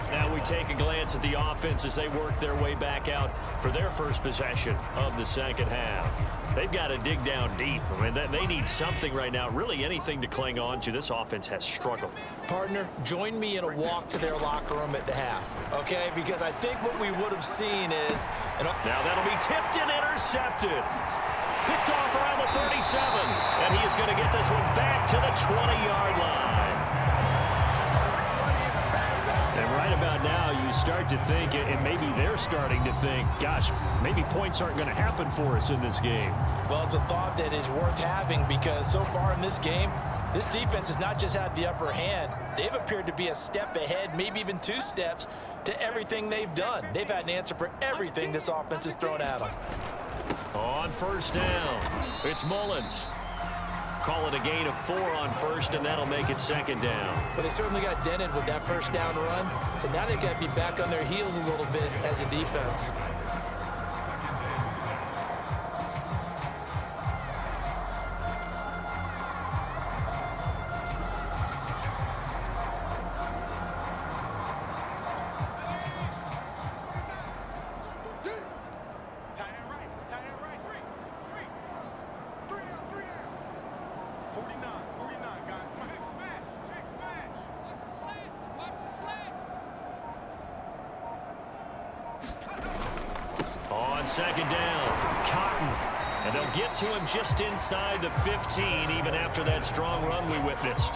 Speaker 4: Now we take a glance at the offense as they work their way back out for their first possession of the 2nd half. They've got to dig down deep. I mean, they need something right now, really anything to cling on to. This offense has struggled.
Speaker 3: Partner, join me in a walk to their locker room at the half, okay? Because I think what we would have seen is...
Speaker 4: Now that'll be tipped and intercepted. Picked off around the 37. And he is going to get this one back to the 20-yard line. And right about now, you start to think, and maybe they're starting to think, gosh, maybe points aren't going to happen for us in this game.
Speaker 3: Well, it's a thought that is worth having because so far in this game, this defense has not just had the upper hand. They've appeared to be a step ahead, maybe even 2 steps, to everything they've done. They've had an answer for everything this offense has thrown at them.
Speaker 4: On 1st down, it's Mullins. Call it a gain of 4 on 1st, and that'll make it 2nd down.
Speaker 3: But they certainly got dented with that 1st down run, so now they've got to be back on their heels a little bit as a defense.
Speaker 4: On 2nd down, Cotton. And they'll get to him just inside the 15, even after that strong run we witnessed.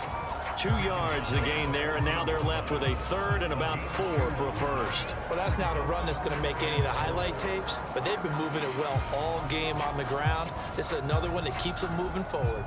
Speaker 4: 2 yards the gain there, and now they're left with a 3rd and about 4 for a 1st.
Speaker 3: Well, that's not a run that's going to make any of the highlight tapes, but they've been moving it well all game on the ground. This is another one that keeps them moving forward.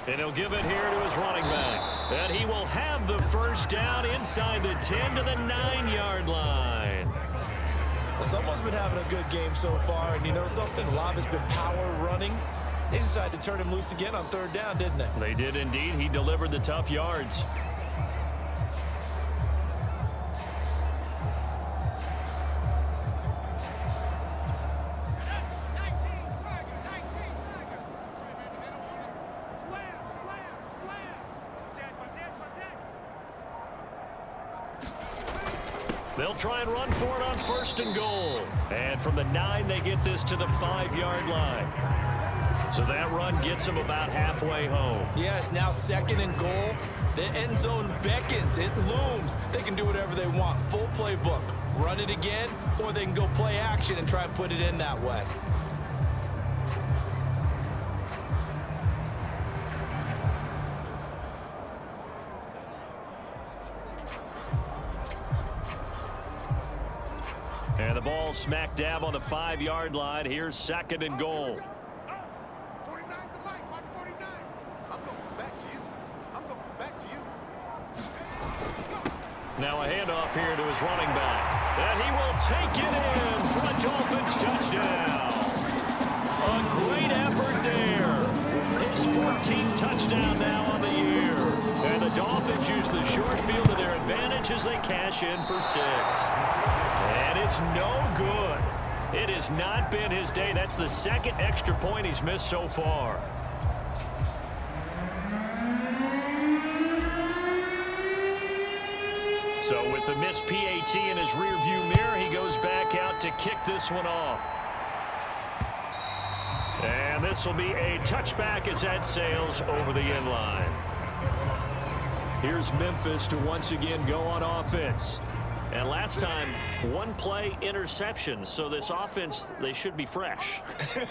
Speaker 4: And he'll give it here to his running back. And he will have the 1st down inside the 10 to the 9-yard line.
Speaker 3: Well, someone's been having a good game so far, and you know something? A lot has been power running. They decided to turn him loose again on 3rd down, didn't they?
Speaker 4: They did indeed. He delivered the tough yards. They'll try and run for it on 1st and goal. And from the 9, they get this to the 5-yard line. So that run gets them about halfway home.
Speaker 3: Yeah, it's now 2nd and goal. The end zone beckons. It looms. They can do whatever they want. Full playbook. Run it again, or they can go play action and try and put it in that way.
Speaker 4: And the ball smack dab on the 5-yard line. Here's 2nd and goal.
Speaker 6: 49's the mic. Watch 49. I'm going back to you. I'm going back to you.
Speaker 4: Now a handoff here to his running back. And he will take it in for a Dolphins touchdown. A great effort there. His 14th touchdown now on the year. And the Dolphins use the short field to their advantage as they cash in for 6. And it's no good. It has not been his day. That's the 2nd extra point he's missed so far. So with the missed PAT in his rearview mirror, he goes back out to kick this one off. And this will be a touchback as that sails over the end line.
Speaker 2: Here's Memphis to once again go on offense. And last time, one play interception. So this offense, they should be fresh.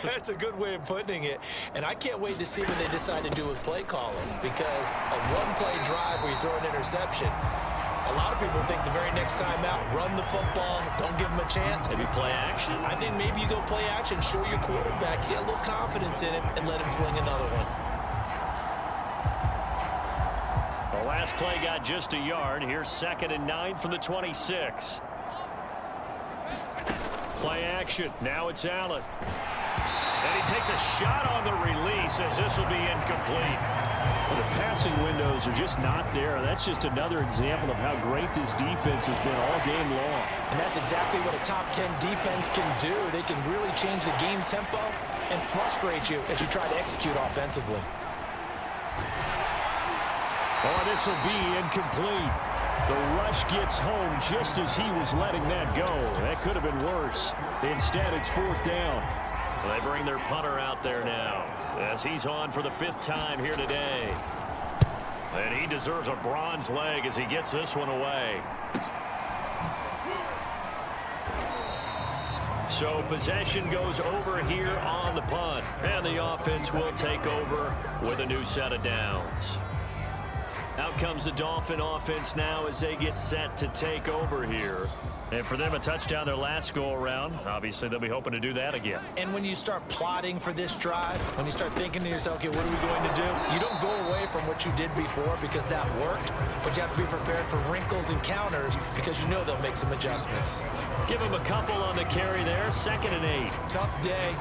Speaker 3: That's a good way of putting it. And I can't wait to see what they decide to do with play calling, because a one-play drive where you throw an interception, a lot of people think the very next time out, run the football, don't give them a chance.
Speaker 2: Maybe play action.
Speaker 3: I think maybe you go play action, show your quarterback, get a little confidence in it, and let him fling another one.
Speaker 2: The last play got just a yard. Here's 2nd and 9 from the 26. Play action. Now it's Allen. And he takes a shot on the release as this will be incomplete.
Speaker 4: Well, the passing windows are just not there. That's just another example of how great this defense has been all game long.
Speaker 3: And that's exactly what a top 10 defense can do. They can really change the game tempo and frustrate you as you try to execute offensively.
Speaker 4: Oh, this will be incomplete. The rush gets home just as he was letting that go. That could have been worse. Instead, it's 4th down.
Speaker 2: They bring their punter out there now as he's on for the 5th time here today. And he deserves a bronze leg as he gets this one away. So possession goes over here on the punt. And the offense will take over with a new set of downs. Out comes the Dolphin offense now as they get set to take over here. And for them, a touchdown their last go-around. Obviously, they'll be hoping to do that again.
Speaker 3: And when you start plotting for this drive, when you start thinking to yourself, okay, what are we going to do? You don't go away from what you did before because that worked, but you have to be prepared for wrinkles and counters because you know they'll make some adjustments.
Speaker 2: Give them a couple on the carry there. 2nd and 8.
Speaker 3: Tough day,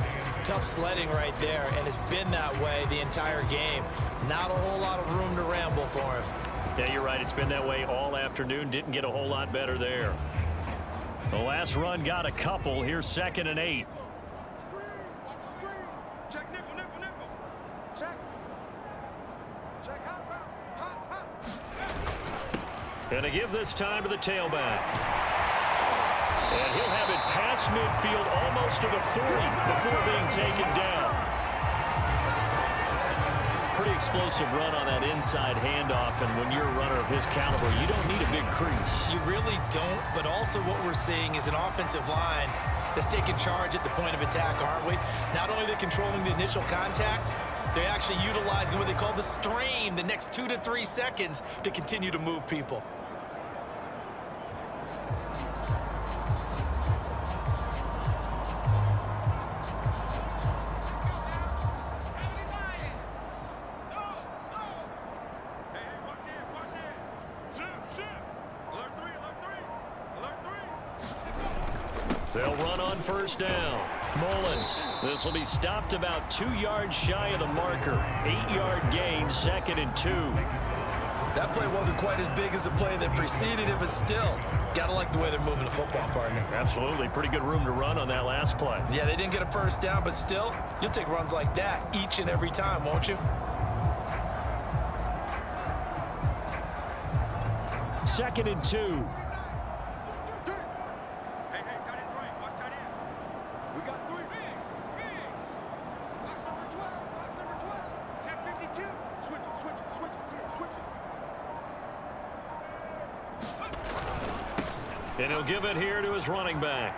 Speaker 3: tough sledding right there, and it's been that way the entire game. Not a whole lot of room to ramble for him.
Speaker 2: Yeah, you're right. It's been that way all afternoon. Didn't get a whole lot better there. The last run got a couple. Here's 2nd and 8.
Speaker 6: Screen. Watch the screen. Check nickel, nickel, nickel. Check. Check hot route. Hot, hot.
Speaker 2: And they give this time to the tailback. And he'll have it past midfield almost to the 40 before being taken down. Pretty explosive run on that inside handoff, and when you're a runner of his caliber, you don't need a big crease.
Speaker 3: You really don't, but also what we're seeing is an offensive line that's taking charge at the point of attack, aren't we? Not only are they controlling the initial contact, they're actually utilizing what they call the strain, the next 2 to 3 seconds, to continue to move people.
Speaker 2: They'll run on 1st down. Mullins. This will be stopped about 2 yards shy of the marker. 8-yard gain, 2nd and 2.
Speaker 3: That play wasn't quite as big as the play that preceded it, but still, gotta like the way they're moving the football, partner.
Speaker 2: Absolutely. Pretty good room to run on that last play.
Speaker 3: Yeah, they didn't get a 1st down, but still, you'll take runs like that each and every time, won't you?
Speaker 4: 2nd and 2.
Speaker 2: And he'll give it here to his running back.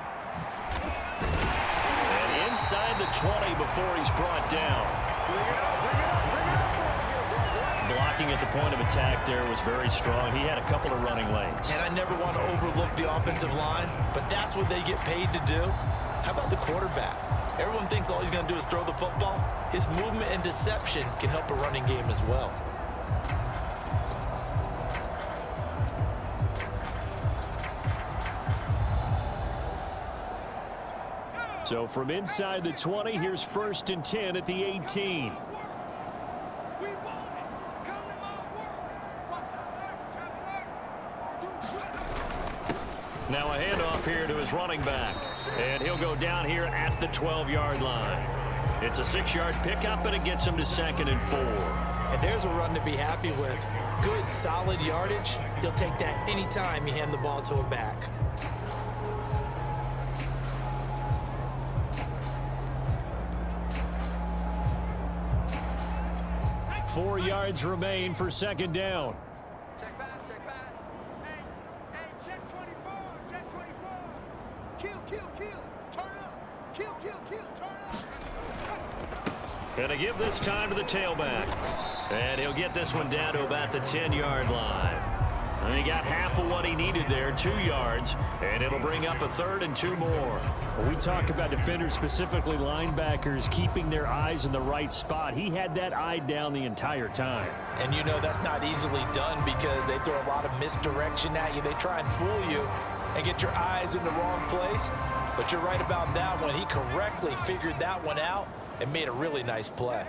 Speaker 2: And inside the 20 before he's brought down. Blocking at the point of attack there was very strong. He had a couple of running lanes.
Speaker 3: And I never want to overlook the offensive line, but that's what they get paid to do. How about the quarterback? Everyone thinks all he's going to do is throw the football. His movement and deception can help a running game as well.
Speaker 4: So from inside the 20, here's 1st and 10 at the 18.
Speaker 2: Now a handoff here to his running back. And he'll go down here at the 12-yard line. It's a 6-yard pickup, and it gets him to 2nd and 4.
Speaker 3: And there's a run to be happy with. Good, solid yardage. He'll take that anytime you hand the ball to a back.
Speaker 4: 4 yards remain for 2nd down.
Speaker 6: Check back, check back. Hey, check 24.
Speaker 2: Going to give this time to the tailback. And he'll get this one down to about the 10-yard line. And he got half of what he needed there, 2 yards, and it'll bring up a 3rd and 2 more.
Speaker 4: When we talk about defenders, specifically linebackers, keeping their eyes in the right spot. He had that eye down the entire time.
Speaker 3: And you know that's not easily done because they throw a lot of misdirection at you. They try and fool you and get your eyes in the wrong place. But you're right about that one. He correctly figured that one out and made a really nice play.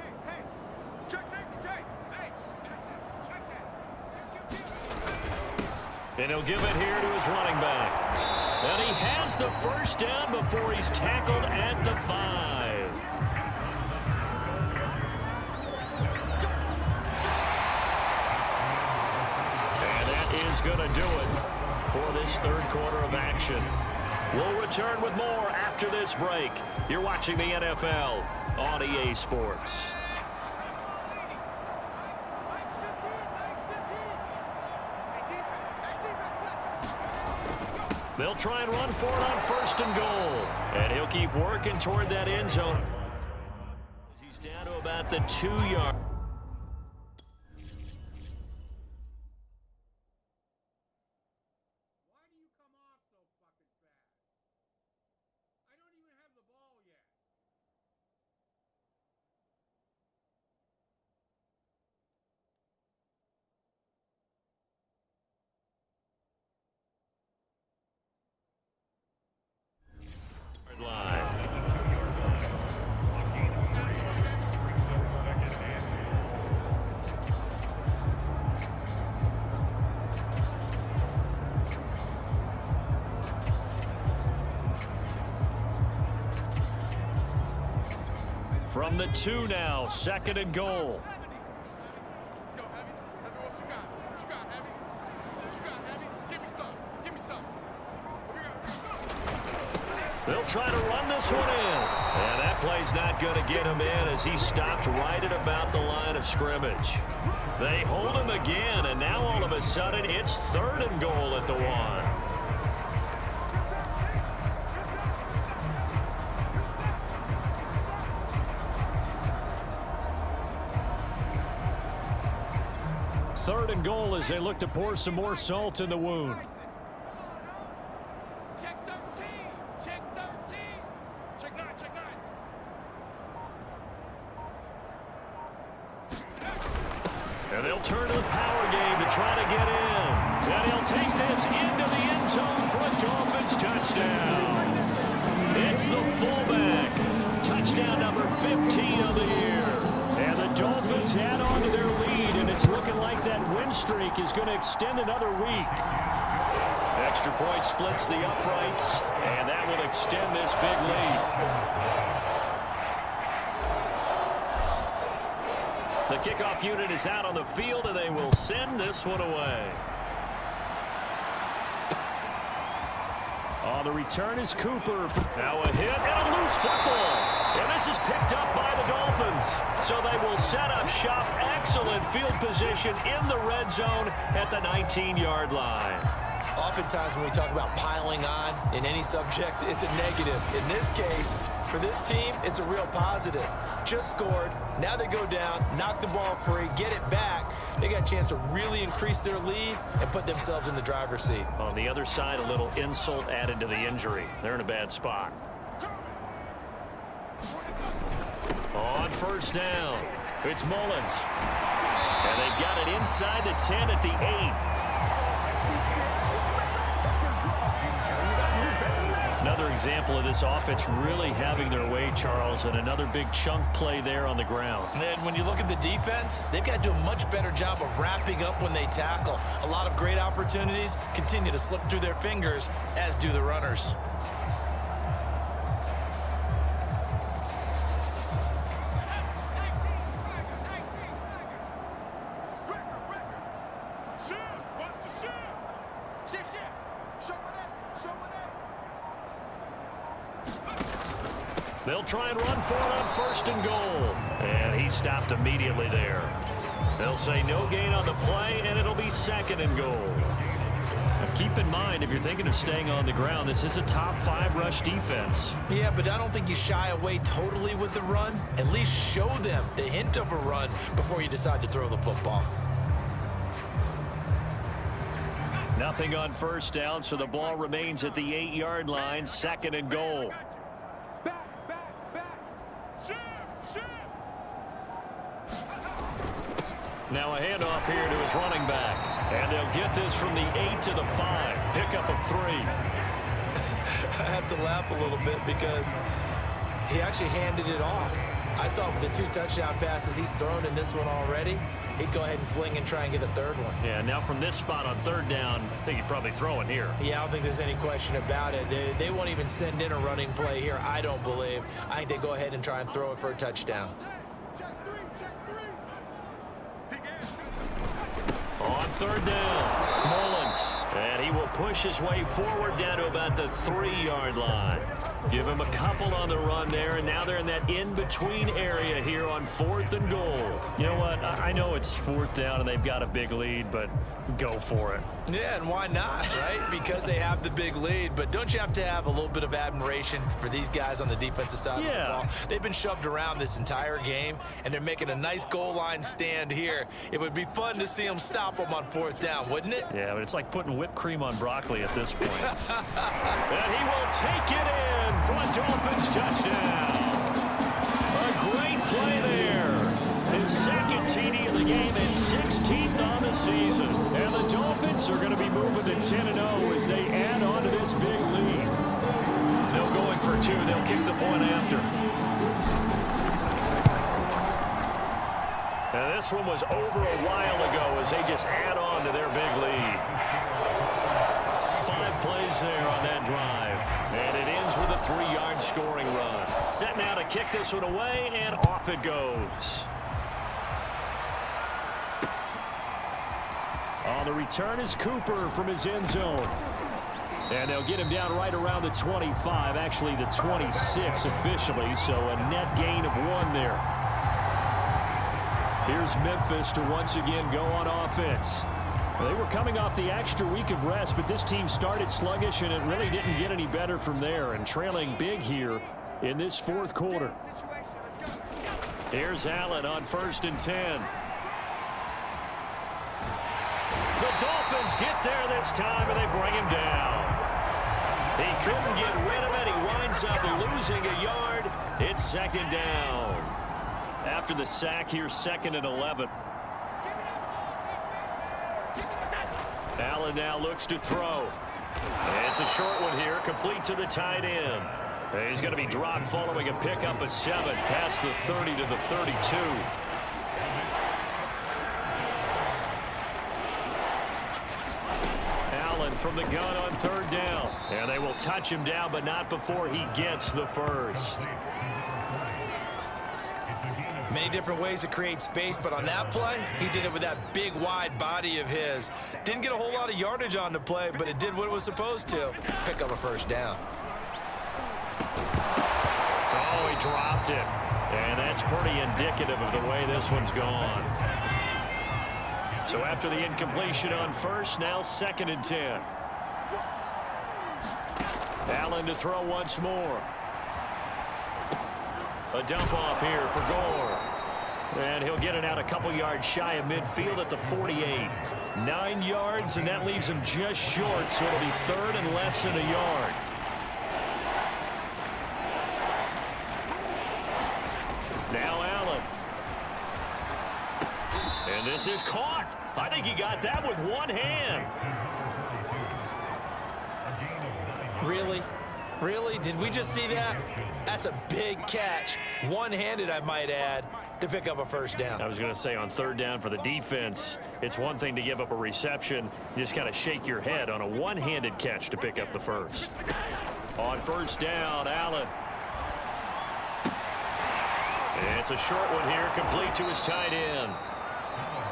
Speaker 2: And he'll give it here to his running back. And he has the first down before he's tackled at the 5. And that is going to do it for this 3rd quarter of action. We'll return with more after this break. You're watching the NFL on EA Sports. They'll try and run for it on 1st and goal. And he'll keep working toward that end zone. He's down to about the 2-yard. From the 2 now, 2nd and goal.
Speaker 6: Let's go, Heavy. Heavy, what you got? What you got, Heavy? What you got, Heavy? Give me some. Give me some.
Speaker 2: They'll try to run this one in. And that play's not going to get him in as he stopped right at about the line of scrimmage. They hold him again, and now all of a sudden it's 3rd and goal at the 1.
Speaker 4: Third and goal as they look to pour some more salt in the wound.
Speaker 6: Check 13. Check 13. Check 9. Check 9.
Speaker 2: And they'll turn to the power game to try to get in. And he'll take this into the end zone for a Dolphins touchdown. It's the fullback. Touchdown number 15 of the year. And the Dolphins add on to their lead, and it's looking like that win streak is going to extend another week. Extra point splits the uprights, and that will extend this big lead. The kickoff unit is out on the field, and they will send this one away.
Speaker 4: On the return is Cooper.
Speaker 2: Now a hit and a loose football. And this is picked up by the Dolphins. So they will set up shop. Excellent field position in the red zone at the 19-yard line.
Speaker 3: Oftentimes when we talk about piling on in any subject, it's a negative. In this case, for this team, it's a real positive. Just scored. Now they go down, knock the ball free, get it back. They got a chance to really increase their lead and put themselves in the driver's seat.
Speaker 2: On the other side, a little insult added to the injury. They're in a bad spot. On 1st down, it's Mullins. And they've got it inside the 10 at the 8. Another example of this offense really having their way, Charles, and another big chunk play there on the ground.
Speaker 3: And then when you look at the defense, they've got to do a much better job of wrapping up when they tackle. A lot of great opportunities continue to slip through their fingers, as do the runners.
Speaker 2: They'll try and run for it on 1st and goal. And he stopped immediately there. They'll say no gain on the play, and it'll be 2nd and goal.
Speaker 4: Now keep in mind, if you're thinking of staying on the ground, this is a top 5 rush defense.
Speaker 3: Yeah, but I don't think you shy away totally with the run. At least show them the hint of a run before you decide to throw the football.
Speaker 4: Nothing on first down, so the ball remains at the 8-yard line, 2nd and goal. Now a handoff here to his running back. And they'll get this from the 8 to the 5. Pickup of 3.
Speaker 3: I have to laugh a little bit because he actually handed it off. I thought with the 2 touchdown passes he's thrown in this one already, he'd go ahead and fling and try and get a 3rd one.
Speaker 4: Yeah, now from this spot on 3rd down, I think he'd probably throw it here.
Speaker 3: Yeah, I don't think there's any question about it. They won't even send in a running play here, I don't believe. I think they go ahead and try and throw it for a touchdown.
Speaker 4: On 3rd down, Mullins, and he will push his way forward down to about the 3-yard line. Give him a couple on the run there, and now they're in that in-between area here on 4th and goal. You know what? I know it's 4th down and they've got a big lead, but go for it.
Speaker 3: Yeah, and why not, right? Because they have the big lead, but don't you have to have a little bit of admiration for these guys on the defensive side of the ball? They've been shoved around this entire game, and they're making a nice goal line stand here. It would be fun to see them stop them on 4th down, wouldn't it?
Speaker 4: Yeah, but it's like putting whipped cream on broccoli at this point. And he will take it in for a Dolphins touchdown. A great play there. His 2nd TD of the game and 16th on the season. And the Dolphins are going to be moving to 10-0 as they add on to this big lead. They'll go in for 2. They'll kick the point after. Now this one was over a while ago as they just add on to their big lead. 5 plays there on that drive. And it ends with a 3-yard scoring run. Set now to kick this one away, and off it goes. On the return is Cooper from his end zone. And they'll get him down right around the 25, actually the 26 officially, so a net gain of 1 there. Here's Memphis to once again go on offense. They were coming off the extra week of rest, but this team started sluggish, and it really didn't get any better from there, and trailing big here in this 4th quarter. Here's Allen on 1st and 10. The Dolphins get there this time, and they bring him down. He couldn't get rid of it. He winds up losing a yard. It's 2nd down. After the sack here, 2nd and 11. Allen now looks to throw. It's a short one here, complete to the tight end. He's going to be dropped following a pickup of 7 past the 30 to the 32. Allen from the gun on 3rd down. And they will touch him down, but not before he gets the 1st.
Speaker 3: Many different ways to create space, but on that play, he did it with that big, wide body of his. Didn't get a whole lot of yardage on the play, but it did what it was supposed to. Pick up a 1st down.
Speaker 4: Oh, he dropped it. And that's pretty indicative of the way this one's gone. So after the incompletion on 1st, now 2nd and 10. Allen to throw once more. A dump off here for Gore. And he'll get it out a couple yards shy of midfield at the 48. 9 yards, and that leaves him just short, so it'll be 3rd and less than a yard. Now Allen. And this is caught. I think he got that with one hand.
Speaker 3: Really? Really? Did we just see that? That's a big catch. One-handed, I might add, to pick up a 1st down.
Speaker 4: I was going to say on 3rd down for the defense, it's one thing to give up a reception. You just got to shake your head on a one-handed catch to pick up the 1st. On 1st down, Allen. It's a short one here, complete to his tight end.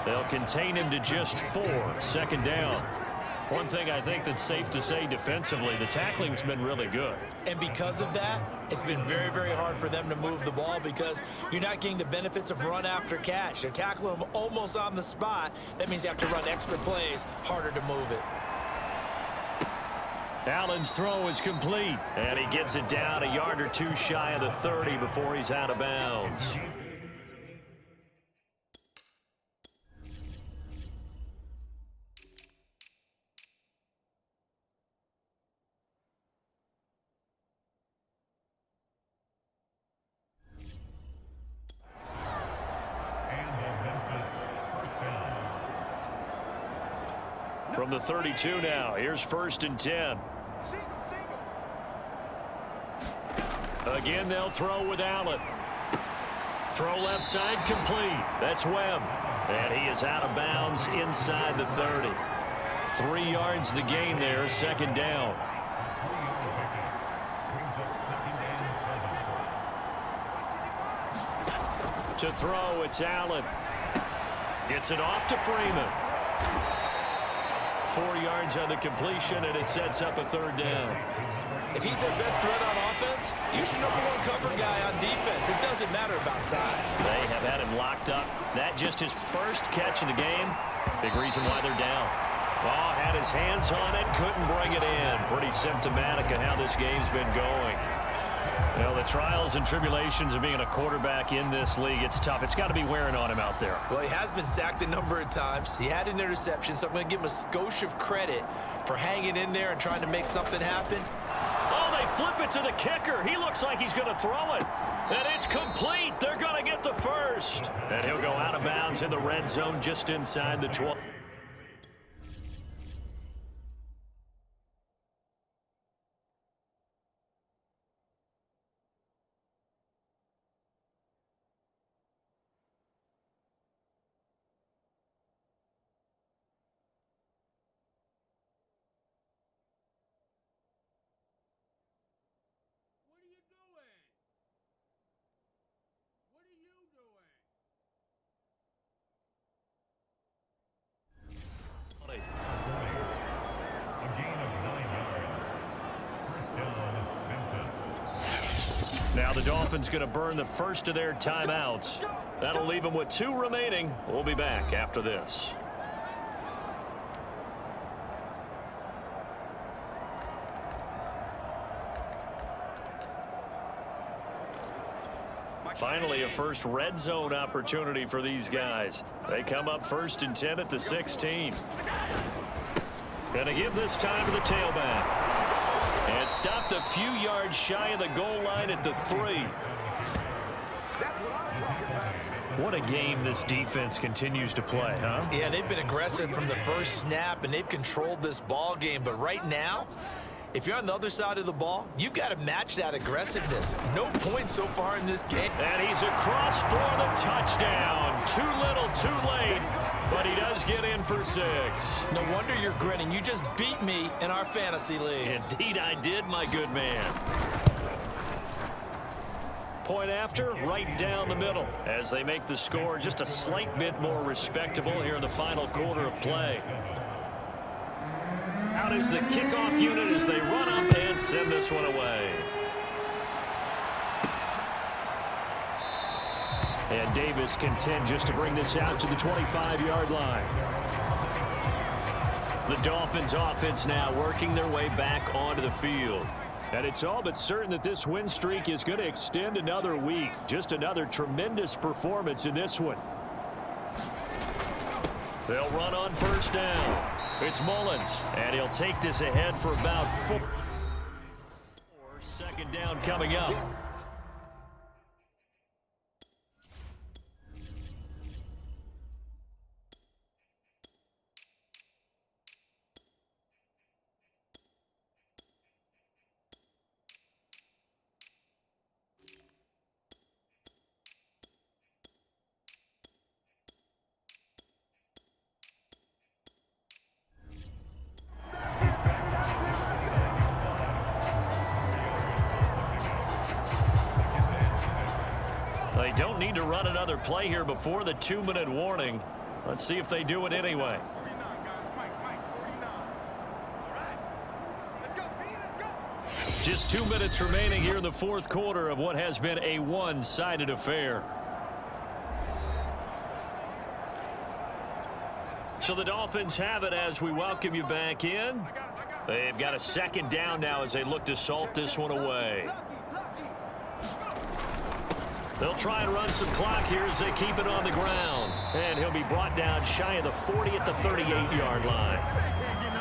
Speaker 4: They'll contain him to just 4. 2nd down. One thing I think that's safe to say defensively, the tackling's been really good.
Speaker 3: And because of that, it's been very, very hard for them to move the ball because you're not getting the benefits of run after catch. They're tackling them almost on the spot. That means you have to run extra plays, harder to move it.
Speaker 2: Allen's throw is complete, and he gets it down a yard or two shy of the 30 before he's out of bounds. From the 32 now, here's 1st and 10. Again, they'll throw with Allen. Throw left side complete. That's Webb. And he is out of bounds inside the 30. 3 yards the gain there, 2nd down. To throw, it's Allen. Gets it off to Freeman. 4 yards on the completion, and it sets up a 3rd down.
Speaker 3: If he's their best threat on offense, use your #1 cover guy on defense. It doesn't matter about size.
Speaker 2: They have had him locked up. That just his first catch of the game. Big reason why they're down. Oh, had his hands on it, couldn't bring it in. Pretty symptomatic of how this game's been going. You know, the trials and tribulations of being a quarterback in this league, it's tough. It's got to be wearing on him out there.
Speaker 3: Well, he has been sacked a number of times. He had an interception, so I'm going to give him a skosh of credit for hanging in there and trying to make something happen.
Speaker 2: Oh, they flip it to the kicker. He looks like he's going to throw it. And it's complete. They're going to get the first. And he'll go out of bounds in the red zone just inside the 12. Now the Dolphins going to burn the first of their timeouts. That'll leave them with 2 remaining. We'll be back after this. Finally, a first red zone opportunity for these guys. They come up 1st and 10 at the 16. Going to give this time to the tailback. And stopped a few yards shy of the goal line at the 3. What a game this defense continues to play, huh?
Speaker 3: Yeah, they've been aggressive from the first snap, and they've controlled this ball game. But right now, if you're on the other side of the ball, you've got to match that aggressiveness. No points so far in this game.
Speaker 2: And he's across for the touchdown. Too little, too late. But he does get in for 6.
Speaker 3: No wonder you're grinning. You just beat me in our fantasy league.
Speaker 2: Indeed I did, my good man. Point after, right down the middle, as they make the score just a slight bit more respectable here in the final quarter of play. Out is the kickoff unit as they run up and send this one away. And Davis content just to bring this out to the 25-yard line. The Dolphins offense now working their way back onto the field. And it's all but certain that this win streak is going to extend another week. Just another tremendous performance in this one. They'll run on 1st down. It's Mullins, and he'll take this ahead for about 4. 2nd down coming up. They don't need to run another play here before the 2-minute warning. Let's see if they do it anyway.
Speaker 6: 49, guys. Mike, 49. All right. Let's go, P. Let's go.
Speaker 2: Just 2 minutes remaining here in the 4th quarter of what has been a one-sided affair. So the Dolphins have it as we welcome you back in. They've got a second down now as they look to salt this one away. They'll try and run some clock here as they keep it on the ground. And he'll be brought down shy of the 40 at the 38-yard line.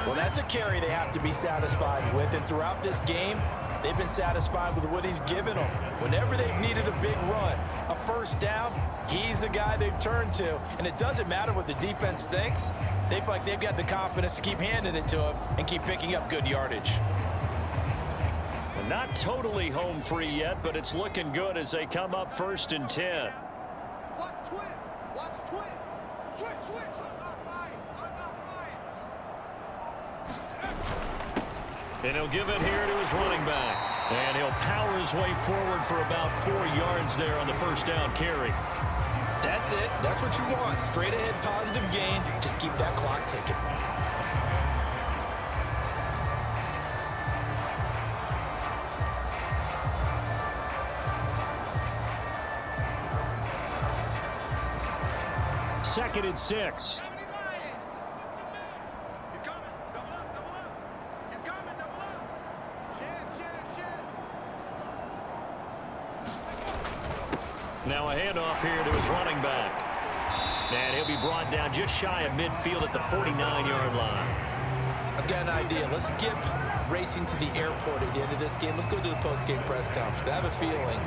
Speaker 3: Well, that's a carry they have to be satisfied with. And throughout this game, they've been satisfied with what he's given them. Whenever they've needed a big run, a first down, he's the guy they've turned to. And it doesn't matter what the defense thinks. They feel like they've got the confidence to keep handing it to him and keep picking up good yardage.
Speaker 2: Not totally home free yet, but it's looking good as they come up 1st and 10.
Speaker 6: Watch twins. Watch twins. Switch.
Speaker 2: And he'll give it here to his running back. And he'll power his way forward for about 4 yards there on the first down carry.
Speaker 3: That's it. That's what you want. Straight ahead positive gain. Just keep that clock ticking.
Speaker 4: Second and 6.
Speaker 6: He's coming. Double up. He's coming. Double up. Chance.
Speaker 2: Now a handoff here to his running back. And he'll be brought down just shy of midfield at the 49-yard line.
Speaker 3: I've got an idea. Let's skip racing to the airport at the end of this game. Let's go to the post-game press conference. I have a feeling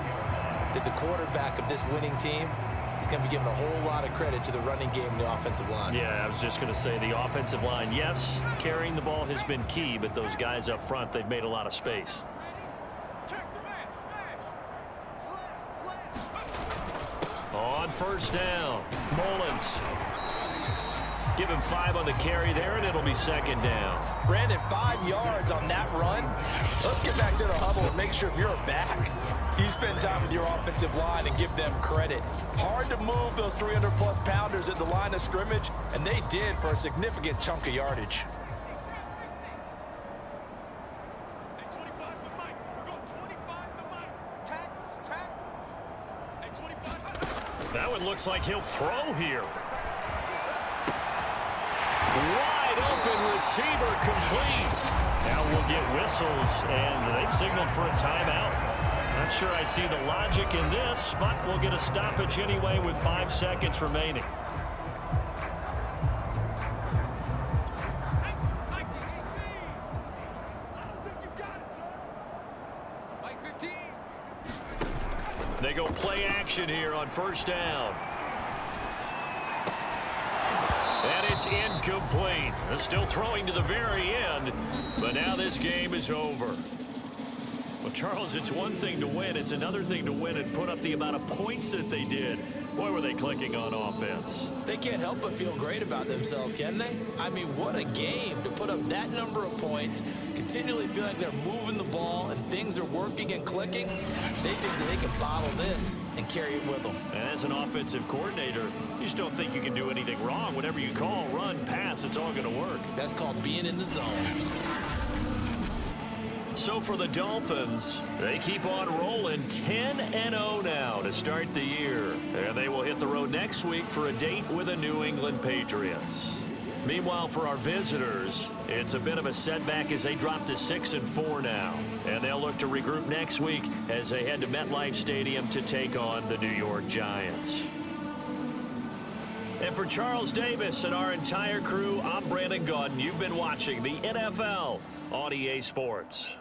Speaker 3: that the quarterback of this winning team is going to be given a whole lot of credit to the running game and the offensive line.
Speaker 2: Yeah, I was just going to say the offensive line, yes, carrying the ball has been key, but those guys up front, they've made a lot of space. On first down, Mullins. Give him 5 on the carry there, and it'll be second down.
Speaker 3: Brandon, 5 yards on that run. Let's get back to the huddle and make sure if you're back, you spend time with your offensive line and give them credit. Hard to move those 300-plus pounders at the line of scrimmage, and they did for a significant chunk of yardage.
Speaker 2: That one looks like he'll throw here. Wide open receiver complete. Now we'll get whistles, and they've signaled for a timeout. Not sure I see the logic in this, but we'll get a stoppage anyway with 5 seconds remaining. They go play action here on first down. And it's incomplete. They're still throwing to the very end, but now this game is over. Well, Charles, it's one thing to win. It's another thing to win and put up the amount of points that they did. Boy, were they clicking on offense.
Speaker 3: They can't help but feel great about themselves, can they? I mean, what a game to put up that number of points, continually feel like they're moving the ball and things are working and clicking. They think that they can bottle this and carry it with them.
Speaker 2: And as an offensive coordinator, you just don't think you can do anything wrong. Whatever you call, run, pass, it's all going to work.
Speaker 3: That's called being in the zone.
Speaker 2: So for the Dolphins, they keep on rolling 10-0 now to start the year. And they will hit the road next week for a date with the New England Patriots. Meanwhile, for our visitors, it's a bit of a setback as they drop to 6-4 now. And they'll look to regroup next week as they head to MetLife Stadium to take on the New York Giants. And for Charles Davis and our entire crew, I'm Brandon Gaudin. You've been watching the NFL on EA Sports.